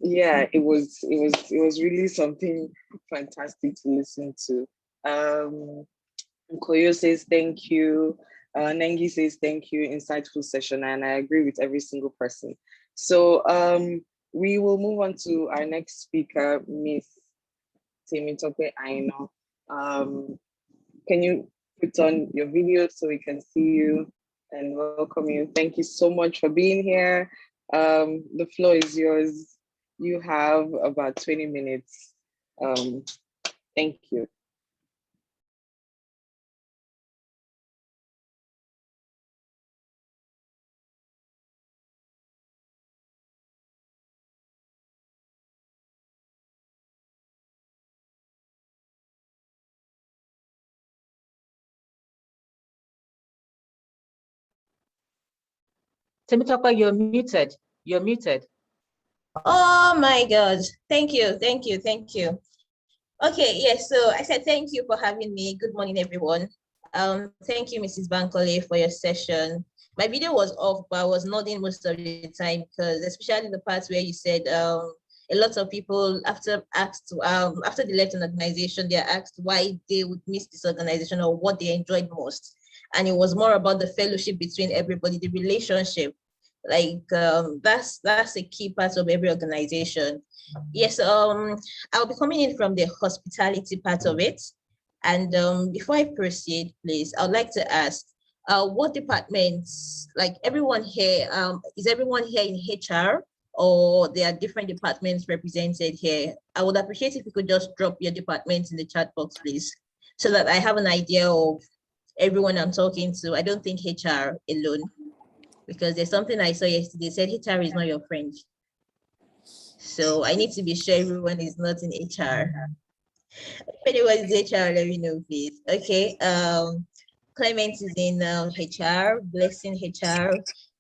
yeah, it was really something fantastic to listen to. Koyo says thank you. Nengi says thank you. Insightful session, and I agree with every single person. So we will move on to our next speaker, Miss Temitope Aina. Can you put on your video so we can see you and welcome you? Thank you so much for being here. The floor is yours. You have about 20 minutes. Thank you. Temitope, you're muted. You're muted. Oh my God. Thank you. Okay, yes. So I said thank you for having me. Good morning, everyone. Thank you, Mrs. Bankole, for your session. My video was off, but I was nodding most of the time because, especially the parts where you said a lot of people after they left an organization, they are asked why they would miss this organization or what they enjoyed most, and it was more about the fellowship between everybody, the relationship. Like that's a key part of every organization. Yes, I'll be coming in from the hospitality part of it. And before I proceed, please, I would like to ask, what departments, like everyone here, is everyone here in HR or there are different departments represented here? I would appreciate if you could just drop your departments in the chat box, please, so that I have an idea of everyone I'm talking to. I don't think HR alone, because there's something I saw yesterday, said HR is not your friend. So I need to be sure everyone is not in HR. If anyone is HR, let me know, please. Okay. Clement is in HR, Blessing HR,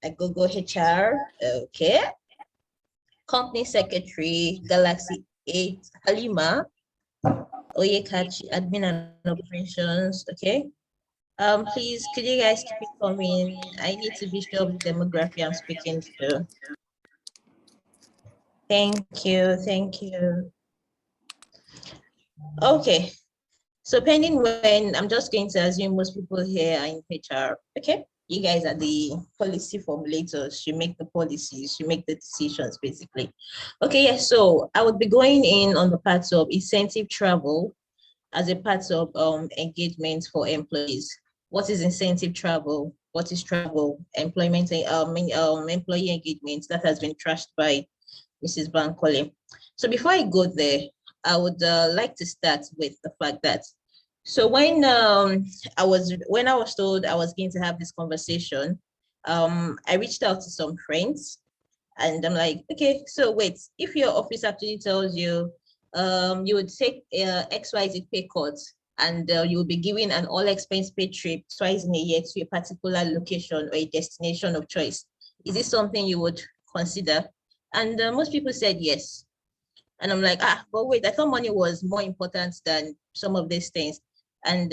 Agogo HR. Okay. Company Secretary, Galaxy 8, Halima, Oyekachi, Admin and Operations. Okay. Please, could you guys keep it coming? I need to be sure of the demography I'm speaking to. Thank you. Thank you. Okay. So pending when, I'm just going to assume most people here are in HR, okay? You guys are the policy formulators. You make the policies, you make the decisions, basically. Okay, yeah, so I would be going in on the parts of incentive travel as a part of engagement for employees. What is incentive travel? What is travel? Employment, employee engagement that has been trashed by Mrs. Bankole. So before I go there, I would like to start with the fact that, so when I was told I was going to have this conversation, I reached out to some friends, and I'm like, okay, so wait, if your office actually tells you you would take XYZ pay cut, and you will be given an all expense paid trip twice in a year to a particular location or a destination of choice, is this something you would consider? And most people said yes. And I'm like, but wait, I thought money was more important than some of these things. And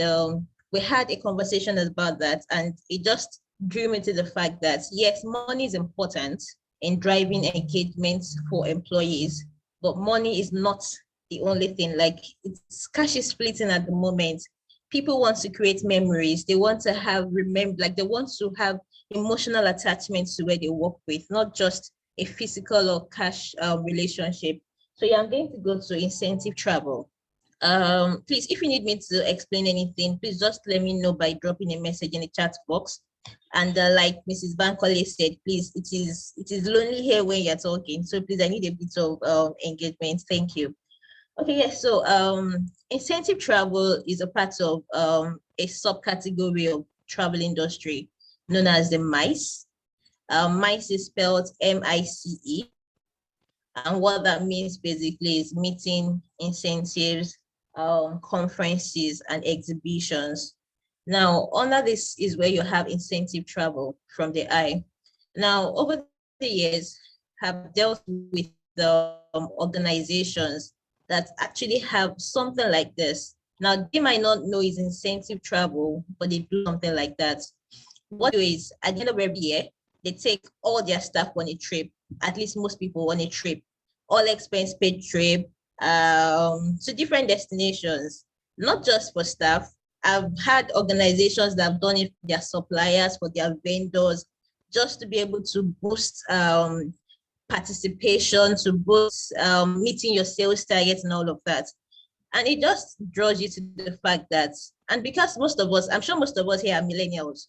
we had a conversation about that, and it just drew me to the fact that yes, money is important in driving engagement for employees, but money is not the only thing. Like, it's cash is splitting at the moment. People want to create memories. They want to have they want to have emotional attachments to where they work with, not just a physical or cash relationship. So yeah, I'm going to go to incentive travel. Please, if you need me to explain anything, please just let me know by dropping a message in the chat box. And like Mrs. Bankole said, please, it is lonely here when you're talking. So please, I need a bit of engagement. Thank you. Okay, yes. So incentive travel is a part of a subcategory of travel industry known as the MICE. MICE is spelled MICE. And what that means basically is meeting, incentives, conferences, and exhibitions. Now, under this is where you have incentive travel from the I. Now, over the years, have dealt with organizations that actually have something like this. Now, they might not know it's incentive travel, but they do something like that. What they do is, at the end of every year, they take all their staff on a trip, at least most people on a trip, all expense paid trip to different destinations, not just for staff. I've had organizations that have done it for their suppliers, for their vendors, just to be able to boost participation, to boost meeting your sales targets and all of that. And it just draws you to the fact that, and because most of us, I'm sure most of us here are millennials.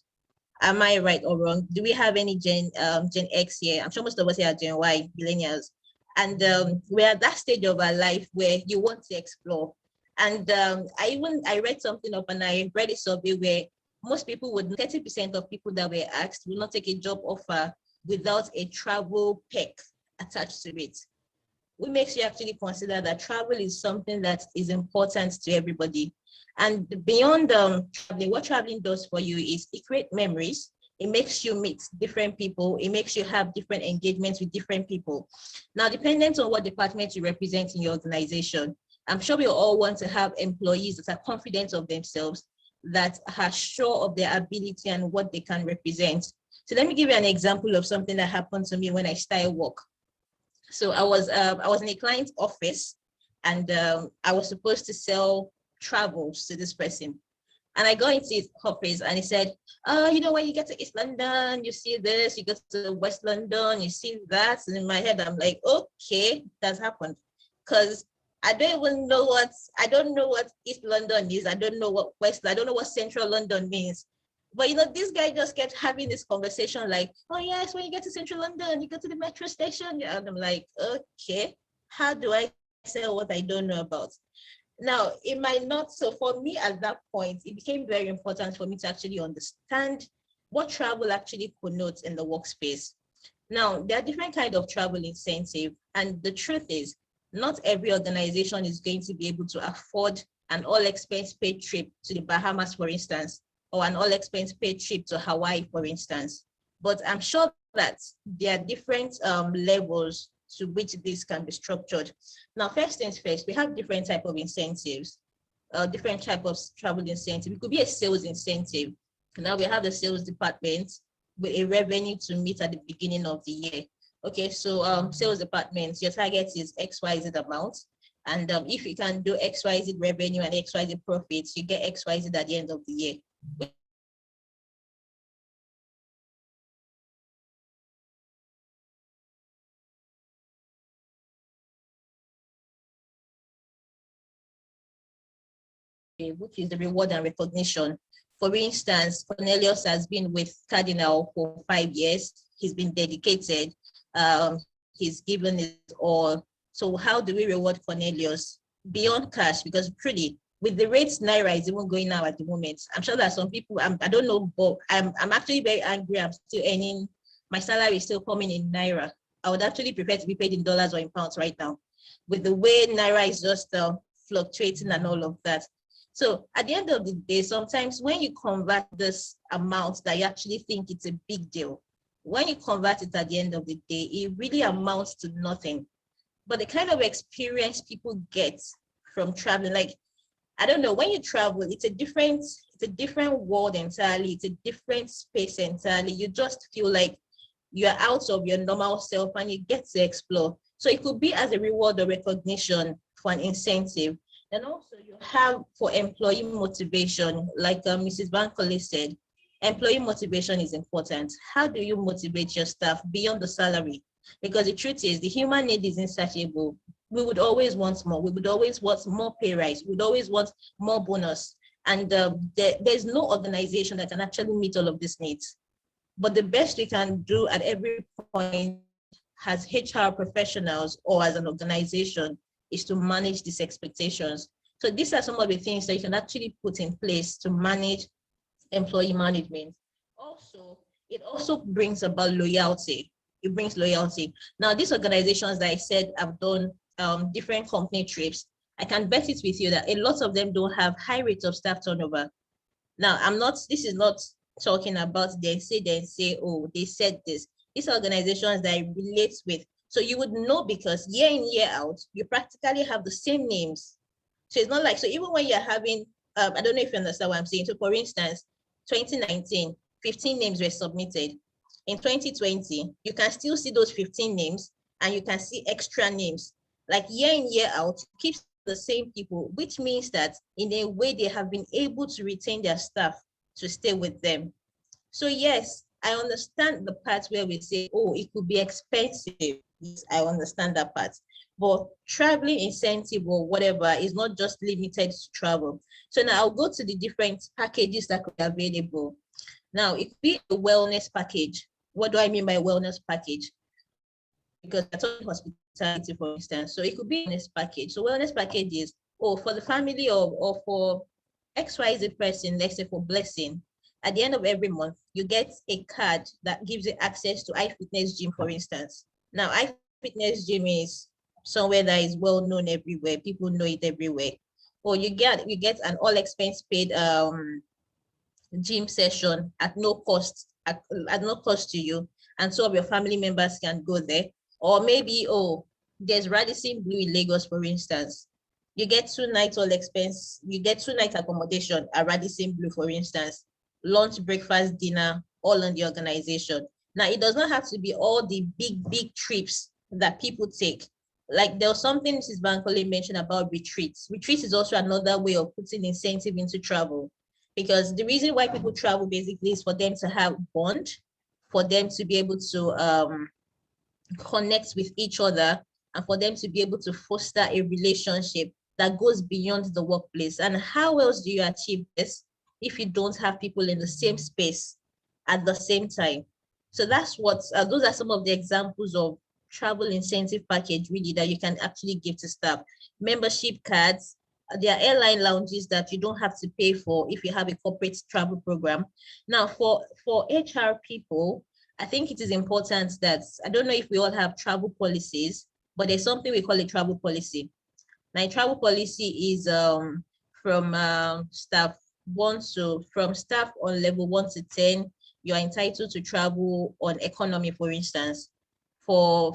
Am I right or wrong? Do we have any Gen X here? I'm sure most of us here are Gen Y, millennials. And we're at that stage of our life where you want to explore. And I read something up, and I read a survey where most people 30% of people that were asked will not take a job offer without a travel pack attached to it. What makes you actually consider that travel is something that is important to everybody. And beyond traveling, what traveling does for you is it creates memories. It makes you meet different people. It makes you have different engagements with different people. Now, depending on what department you represent in your organization, I'm sure we all want to have employees that are confident of themselves, that are sure of their ability and what they can represent. So let me give you an example of something that happened to me when I started work. So I was in a client's office, and I was supposed to sell travels to this person. And I go into his office and he said, you know, when you get to East London, you see this, you go to West London, you see that. And in my head, I'm like, okay, that's happened. Because I don't know what East London is. I don't know what I don't know what Central London means. But, you know, this guy just kept having this conversation like, oh, yes, when you get to Central London, you go to the metro station. And I'm like, okay, how do I sell what I don't know about? Now, it might not, so for me at that point, it became very important for me to actually understand what travel actually connotes in the workspace. Now, there are different kinds of travel incentive, and the truth is, not every organization is going to be able to afford an all-expense paid trip to the Bahamas, for instance, or an all-expense paid trip to Hawaii, for instance. But I'm sure that there are different levels to which this can be structured. Now, first things first, we have different type of incentives, different type of travel incentive. It could be a sales incentive. Now we have the sales department with a revenue to meet at the beginning of the year. Okay, so sales department, your target is XYZ amount. And if you can do XYZ revenue and XYZ profits, you get XYZ at the end of the year. Which is the reward and recognition. For instance, Cornelius has been with Cardinal for 5 years. He's been dedicated. He's given it all. So how do we reward Cornelius? Beyond cash, because truly, with the rates Naira is even going now at the moment, I'm sure that some people, I don't know, but I'm actually very angry. I'm still earning, my salary is still coming in Naira. I would actually prefer to be paid in dollars or in pounds right now. With the way Naira is just fluctuating and all of that. So at the end of the day, sometimes when you convert this amount that you actually think it's a big deal, when you convert it at the end of the day, it really amounts to nothing. But the kind of experience people get from traveling, like, I don't know, when you travel, it's a different world entirely. It's a different space entirely. You just feel like you're out of your normal self and you get to explore. So it could be as a reward or recognition for an incentive. And also you have for employee motivation, like Mrs. Bankole said, employee motivation is important. How do you motivate your staff beyond the salary? Because the truth is the human need is insatiable. We would always want more. We would always want more pay rise. We would always want more bonus. And there's no organization that can actually meet all of these needs. But the best we can do at every point as HR professionals or as an organization is to manage these expectations. So these are some of the things that you can actually put in place to manage employee management. Also, it also brings about loyalty. It brings loyalty. Now, these organizations that I said have done different company trips, I can bet it with you that a lot of them don't have high rates of staff turnover. Now, this is not talking about they say, oh, they said this. These organizations that I relate with. So you would know because year in, year out, you practically have the same names. So it's not like, so even when you're having, I don't know if you understand what I'm saying. So for instance, 2019, 15 names were submitted. In 2020, you can still see those 15 names and you can see extra names. Like year in, year out, keeps the same people, which means that in a way they have been able to retain their staff to stay with them. So yes, I understand the part where we say, oh, it could be expensive. Yes, I understand that part. But traveling incentive or whatever is not just limited to travel. So now I'll go to the different packages that could be available. Now, it could be a wellness package. What do I mean by wellness package? Because I told hospitality, for instance. So it could be a wellness package. So wellness package is, for the family or for XYZ person, let's say for Blessing, at the end of every month, you get a card that gives you access to iFitness Gym, for instance. Now, iFitness Gym is somewhere that is well known everywhere. People know it everywhere. Or you get an all expense paid gym session at no cost, at no cost to you, and some of your family members can go there. Or maybe, there's Radisson Blue in Lagos, for instance. You get 2 nights all expense, you get 2 night accommodation at Radisson Blue, for instance, lunch, breakfast, dinner, all on the organization. Now, it does not have to be all the big trips that people take. Like there was something Mrs. Bankole mentioned about retreats. Retreats is also another way of putting incentive into travel, because the reason why people travel basically is for them to have bond, for them to be able to connect with each other, and for them to be able to foster a relationship that goes beyond the workplace. And how else do you achieve this if you don't have people in the same space at the same time? So that's what, those are some of the examples of travel incentive package really that you can actually give to staff. Membership cards, there are airline lounges that you don't have to pay for if you have a corporate travel program. Now for HR people, I think it is important that, I don't know if we all have travel policies, but there's something we call a travel policy. Now, a travel policy is from staff on level 1 to 10, you're entitled to travel on economy, for instance. For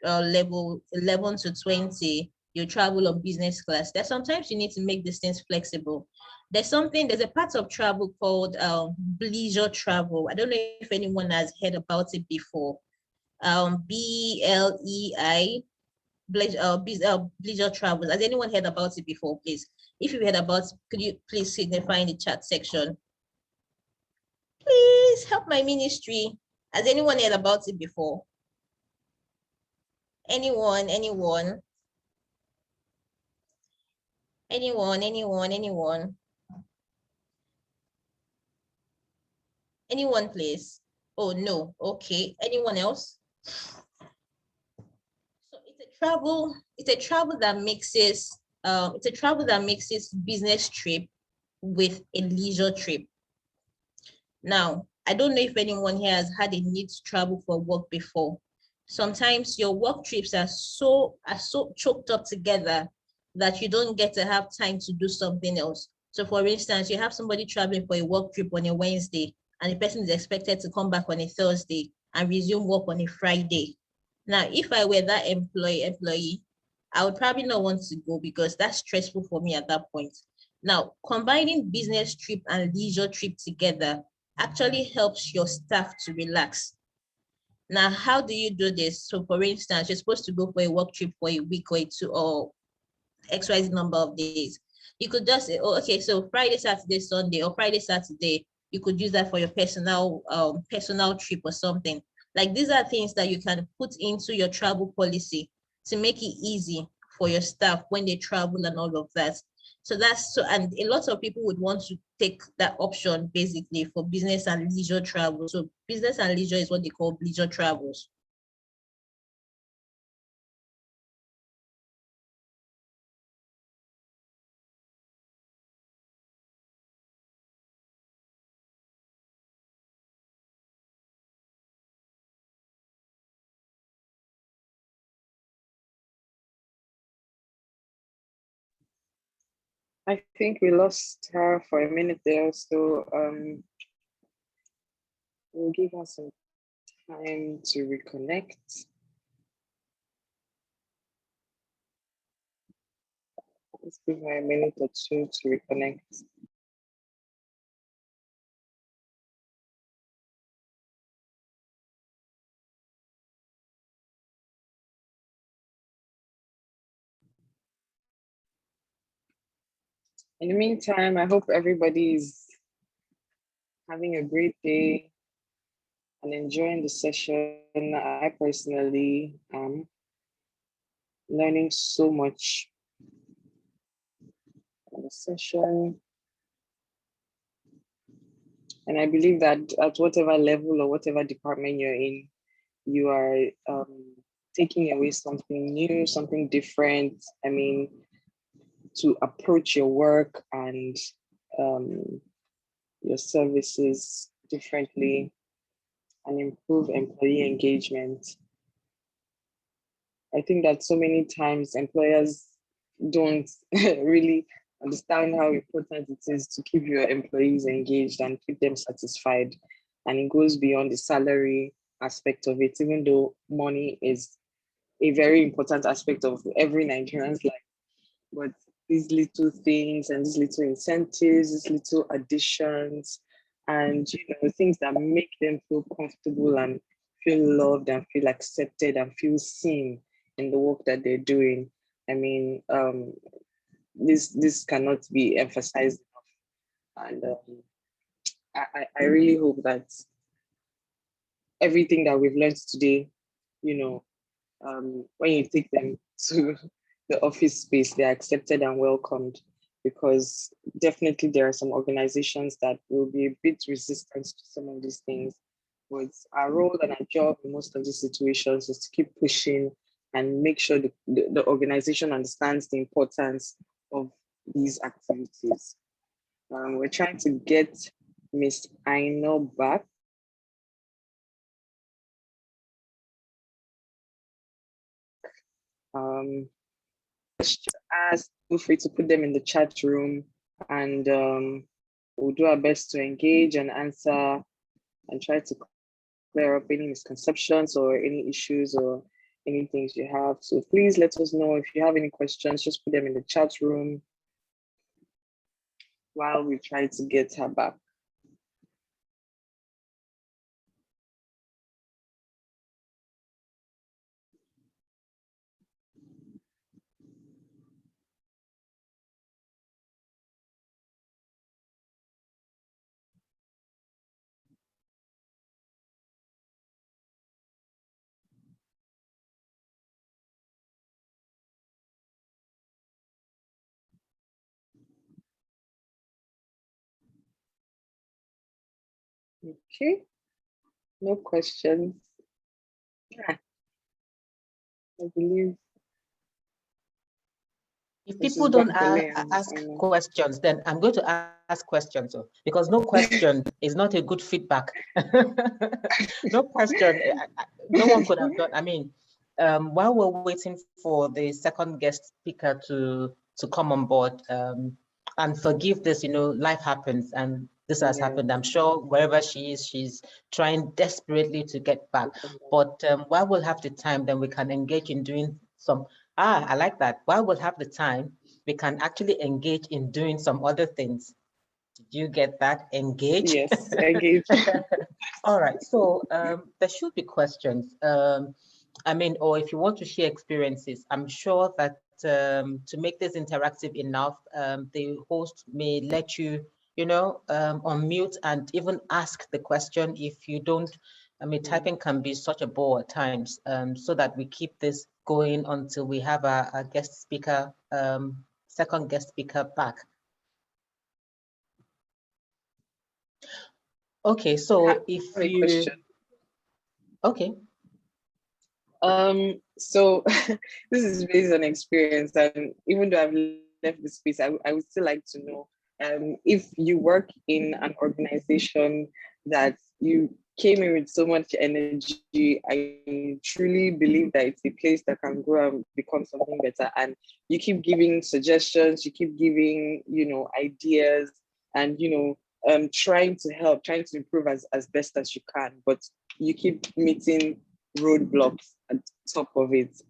level 11 to 20, you travel on business class. There's sometimes you need to make these things flexible. There's a part of travel called leisure travel. I don't know if anyone has heard about it before. BLEI, leisure travel. Has anyone heard about it before, please? If you've heard about it, could you please signify in the chat section? Please help my ministry. Has anyone heard about it before? Anyone? Anyone, please? Oh, no. Okay. Anyone else? So it's a travel that mixes business trip with a leisure trip. Now, I don't know if anyone here has had a need to travel for work before. Sometimes your work trips are so choked up together that you don't get to have time to do something else. So for instance, you have somebody traveling for a work trip on a Wednesday, and the person is expected to come back on a Thursday and resume work on a Friday. Now, if I were that employee, I would probably not want to go because that's stressful for me at that point. Now, combining business trip and leisure trip together actually helps your staff to relax. Now, how do you do this? So for instance, you're supposed to go for a work trip for a week or two or XYZ number of days. You could just say, oh, okay, so Friday, Saturday, Sunday, or Friday, Saturday, you could use that for your personal trip or something. Like these are things that you can put into your travel policy to make it easy for your staff when they travel and all of that. So and a lot of people would want to take that option basically for business and leisure travel. So business and leisure is what they call leisure travels. I think we lost her for a minute there, so we'll give her some time to reconnect. Let's give her a minute or two to reconnect. In the meantime, I hope everybody is having a great day and enjoying the session. I personally am learning so much in the session. And I believe that at whatever level or whatever department you're in, you are taking away something new, something different. I mean, to approach your work and your services differently and improve employee engagement. I think that so many times employers don't really understand how important it is to keep your employees engaged and keep them satisfied. And it goes beyond the salary aspect of it, even though money is a very important aspect of every Nigerian's life. but these little things and these little incentives, these little additions, and things that make them feel comfortable and feel loved and feel accepted and feel seen in the work that they're doing. I mean, this cannot be emphasized enough. And I really hope that everything that we've learned today, when you take them to the office space, they're accepted and welcomed, because definitely there are some organizations that will be a bit resistant to some of these things. But our role and our job in most of these situations is to keep pushing and make sure the organization understands the importance of these activities. We're trying to get Miss Aina back. Ask, feel free to put them in the chat room, and we'll do our best to engage and answer and try to clear up any misconceptions or any issues or any things you have. So please let us know if you have any questions, just put them in the chat room while we try to get her back. Okay, no questions. Yeah, I believe If this people is don't Bankole ask and questions, then I'm going to ask questions, because no question is not a good feedback. No question, no one could have done. I mean, while we're waiting for the second guest speaker to come on board, and forgive this, life happens and this has happened. I'm sure wherever she is, she's trying desperately to get back. But while we'll have the time, then we can engage in doing some. I like that. While we'll have the time, we can actually engage in doing some other things. Did you get that? Engage? Yes, engage. All right. So there should be questions. I mean, or if you want to share experiences, I'm sure that to make this interactive enough, the host may let you, unmute and even ask the question if you don't. I mean, typing can be such a bore at times, so that we keep this going until we have a guest speaker, second guest speaker back. Okay, so if you, question. Okay. So this is based on experience, and even though I've left the space, I would still like to know, if you work in an organization that you came in with so much energy, I truly believe that it's a place that can grow and become something better. And you keep giving suggestions, you keep giving, ideas, and trying to help, trying to improve as best as you can, but you keep meeting roadblocks at the top of it.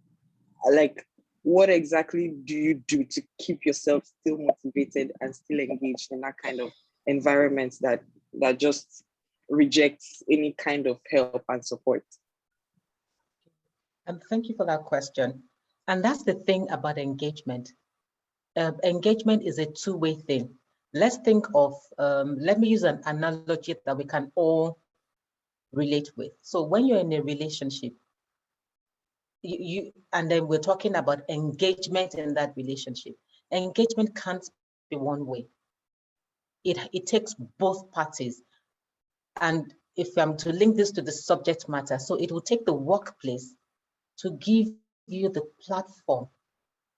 Like, what exactly do you do to keep yourself still motivated and still engaged in that kind of environment that just rejects any kind of help and support? And thank you for that question. And that's the thing about engagement. Engagement is a two-way thing. Let's think of, let me use an analogy that we can all relate with. So when you're in a relationship, and then we're talking about engagement in that relationship. Engagement can't be one way. It takes both parties. And if I'm to link this to the subject matter, so it will take the workplace to give you the platform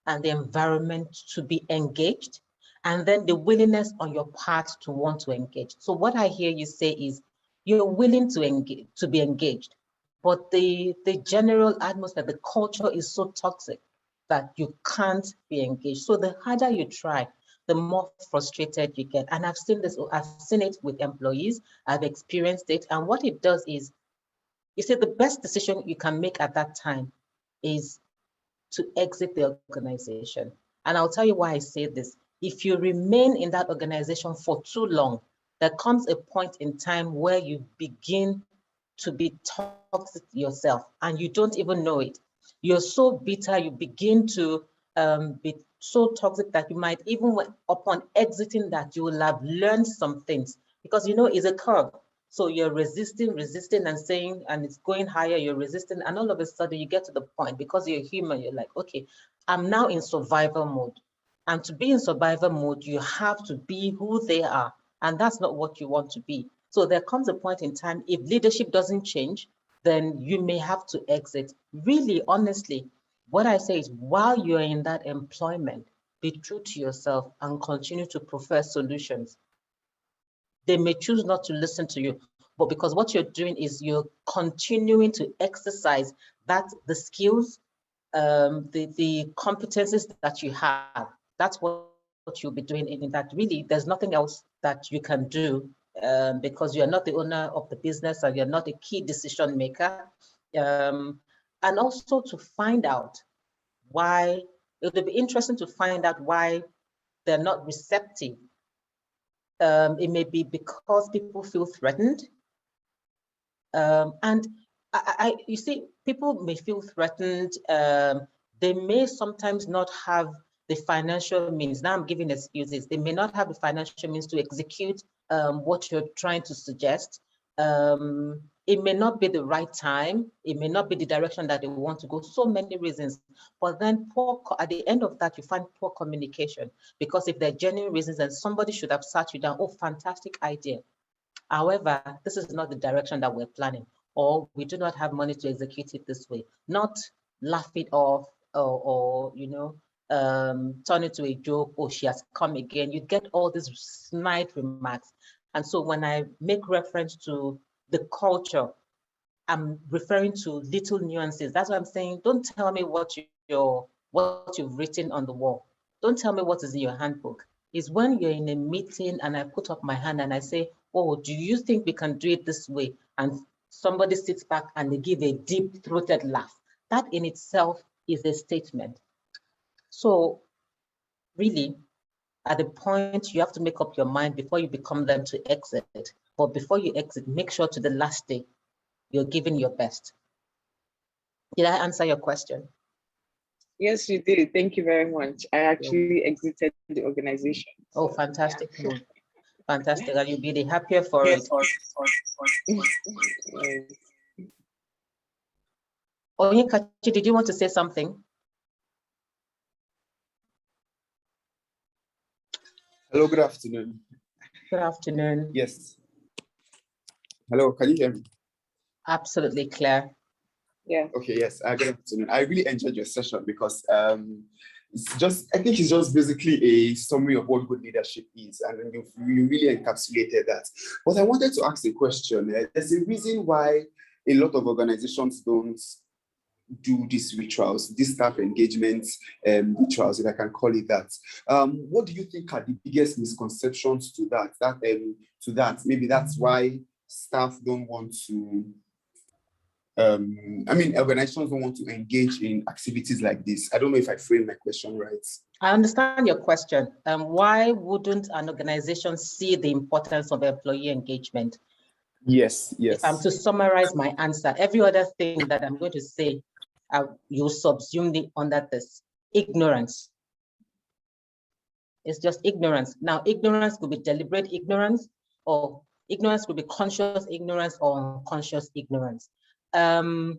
and the environment to be engaged, and then the willingness on your part to want to engage. So what I hear you say is you're willing to engage, to be engaged, but the general atmosphere, the culture is so toxic that you can't be engaged. So the harder you try, the more frustrated you get. And I've seen this, I've seen it with employees, I've experienced it. And what it does is, you see, the best decision you can make at that time is to exit the organization. And I'll tell you why I say this. If you remain in that organization for too long, there comes a point in time where you begin to be toxic yourself and you don't even know it. You're so bitter, you begin to be so toxic that you might even, upon exiting that, you will have learned some things, because it's a curve. So you're resisting and saying, and it's going higher, you're resisting, and all of a sudden you get to the point, because you're human, you're like, okay, I'm now in survival mode. And to be in survival mode, you have to be who they are. And that's not what you want to be. So there comes a point in time, if leadership doesn't change, then you may have to exit. Really, honestly, what I say is, while you're in that employment, be true to yourself and continue to profess solutions. They may choose not to listen to you, but because what you're doing is you're continuing to exercise the skills, the competencies that you have. That's what you'll be doing. In that, really, there's nothing else that you can do, because you're not the owner of the business and you're not a key decision maker. And also to find out why, it would be interesting to find out why they're not receptive. It may be because people feel threatened. And you see, people may feel threatened. They may sometimes not have the financial means. Now I'm giving excuses. They may not have the financial means to execute what you're trying to suggest. It may not be the right time. It may not be the direction that they want to go. So many reasons. But then at the end of that, you find poor communication. Because if there are genuine reasons, then somebody should have sat you down. Oh, fantastic idea. However, this is not the direction that we're planning, or we do not have money to execute it this way. Not laugh it off, or turn it to a joke. Oh, she has come again. You get all these snide remarks. And so when I make reference to the culture, I'm referring to little nuances. That's what I'm saying. Don't tell me what you've written on the wall. Don't tell me what is in your handbook. It's when you're in a meeting and I put up my hand and I say, oh, do you think we can do it this way? And somebody sits back and they give a deep-throated laugh. That in itself is a statement. So really, at the point, you have to make up your mind before you become them to exit. But before you exit, make sure to the last day, you're giving your best. Did I answer your question? Yes, you did. Thank you very much. I actually exited the organization. Oh, fantastic. Yeah. Fantastic. And you'll be the happier for it. Onyekachi, did you want to say something? Hello, good afternoon. Good afternoon. Yes. Hello, can you hear me? Absolutely clear. Yeah. Okay, yes, good afternoon. I really enjoyed your session because I think it's just basically a summary of what good leadership is, and you really encapsulated that. But I wanted to ask a question. There's a reason why a lot of organizations don't do these rituals, these staff engagement rituals, if I can call it that. What do you think are the biggest misconceptions to that? Maybe that's why staff don't want to, organizations don't want to engage in activities like this. I don't know if I framed my question right. I understand your question. Why wouldn't an organization see the importance of employee engagement? Yes. If I'm to summarize my answer, every other thing that I'm going to say, you subsume it under this: ignorance. It's just ignorance. Now, ignorance could be deliberate ignorance, or ignorance could be conscious ignorance or unconscious ignorance. Some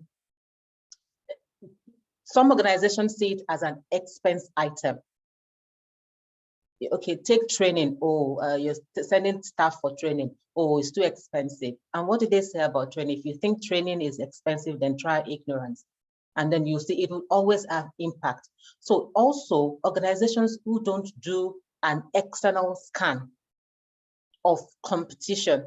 organizations see it as an expense item. Okay, take training. Oh, you're sending staff for training. Oh, it's too expensive. And what did they say about training? If you think training is expensive, then try ignorance. And then you see it will always have impact. So also, organizations who don't do an external scan of competition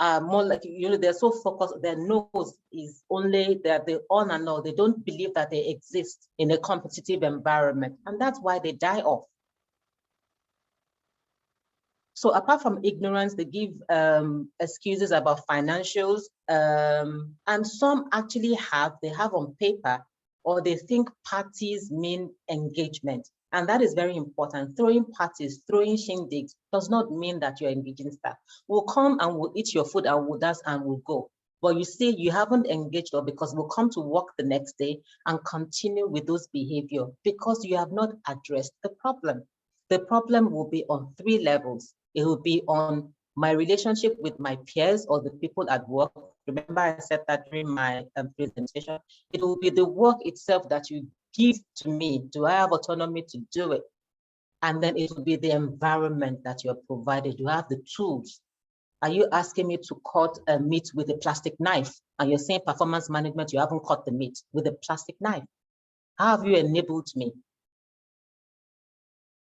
are more like, they're so focused, their nose is only, they're the on and all. They don't believe that they exist in a competitive environment. And that's why they die off. So apart from ignorance, they give excuses about financials, and some actually have on paper or they think parties mean engagement. And that is very important. Throwing parties, throwing shindigs does not mean that you're engaging staff. We'll come and we'll eat your food and we'll dance and we'll go. But you see, you haven't engaged or because we'll come to work the next day and continue with those behavior because you have not addressed the problem. The problem will be on 3 levels. It will be on my relationship with my peers or the people at work. Remember, I said that during my presentation. It will be the work itself that you give to me. Do I have autonomy to do it? And then it will be the environment that you're provided. You have the tools. Are you asking me to cut a meat with a plastic knife? And you're saying performance management, you haven't cut the meat with a plastic knife. How have you enabled me?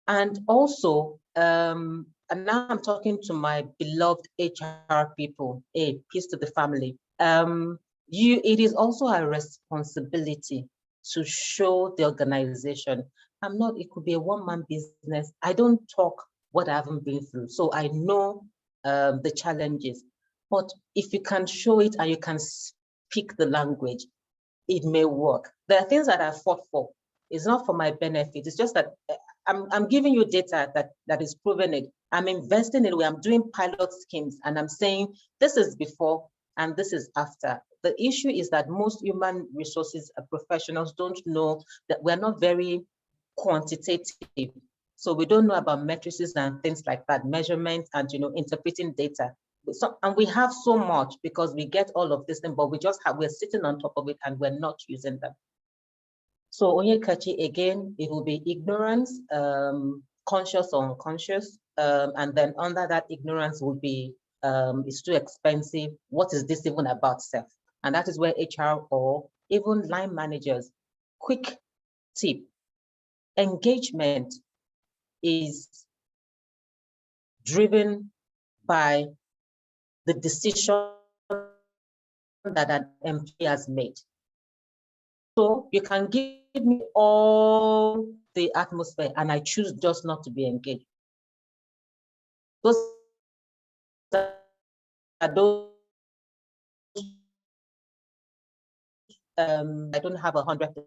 And also, and now I'm talking to my beloved HR people, peace to the family. It is also a responsibility to show the organization. It could be a one-man business. I don't talk what I haven't been through. So I know the challenges, but if you can show it and you can speak the language, it may work. There are things that I fought for. It's not for my benefit. It's just that I'm giving you data that is proven it. I'm investing in it. I'm doing pilot schemes and I'm saying this is before and this is after. The issue is that most human resources professionals don't know that we're not very quantitative. So we don't know about matrices and things like that, measurements and interpreting data. And we have so much because we get all of this thing, but we're sitting on top of it and we're not using them. So Onyekachi, again, it will be ignorance, conscious or unconscious, and then under that ignorance will be, it's too expensive. What is this even about self? And that is where HR or even line managers, quick tip, engagement is driven by the decision that an employee has made. So you can give me all the atmosphere and I choose just not to be engaged. Those I don't have 100%.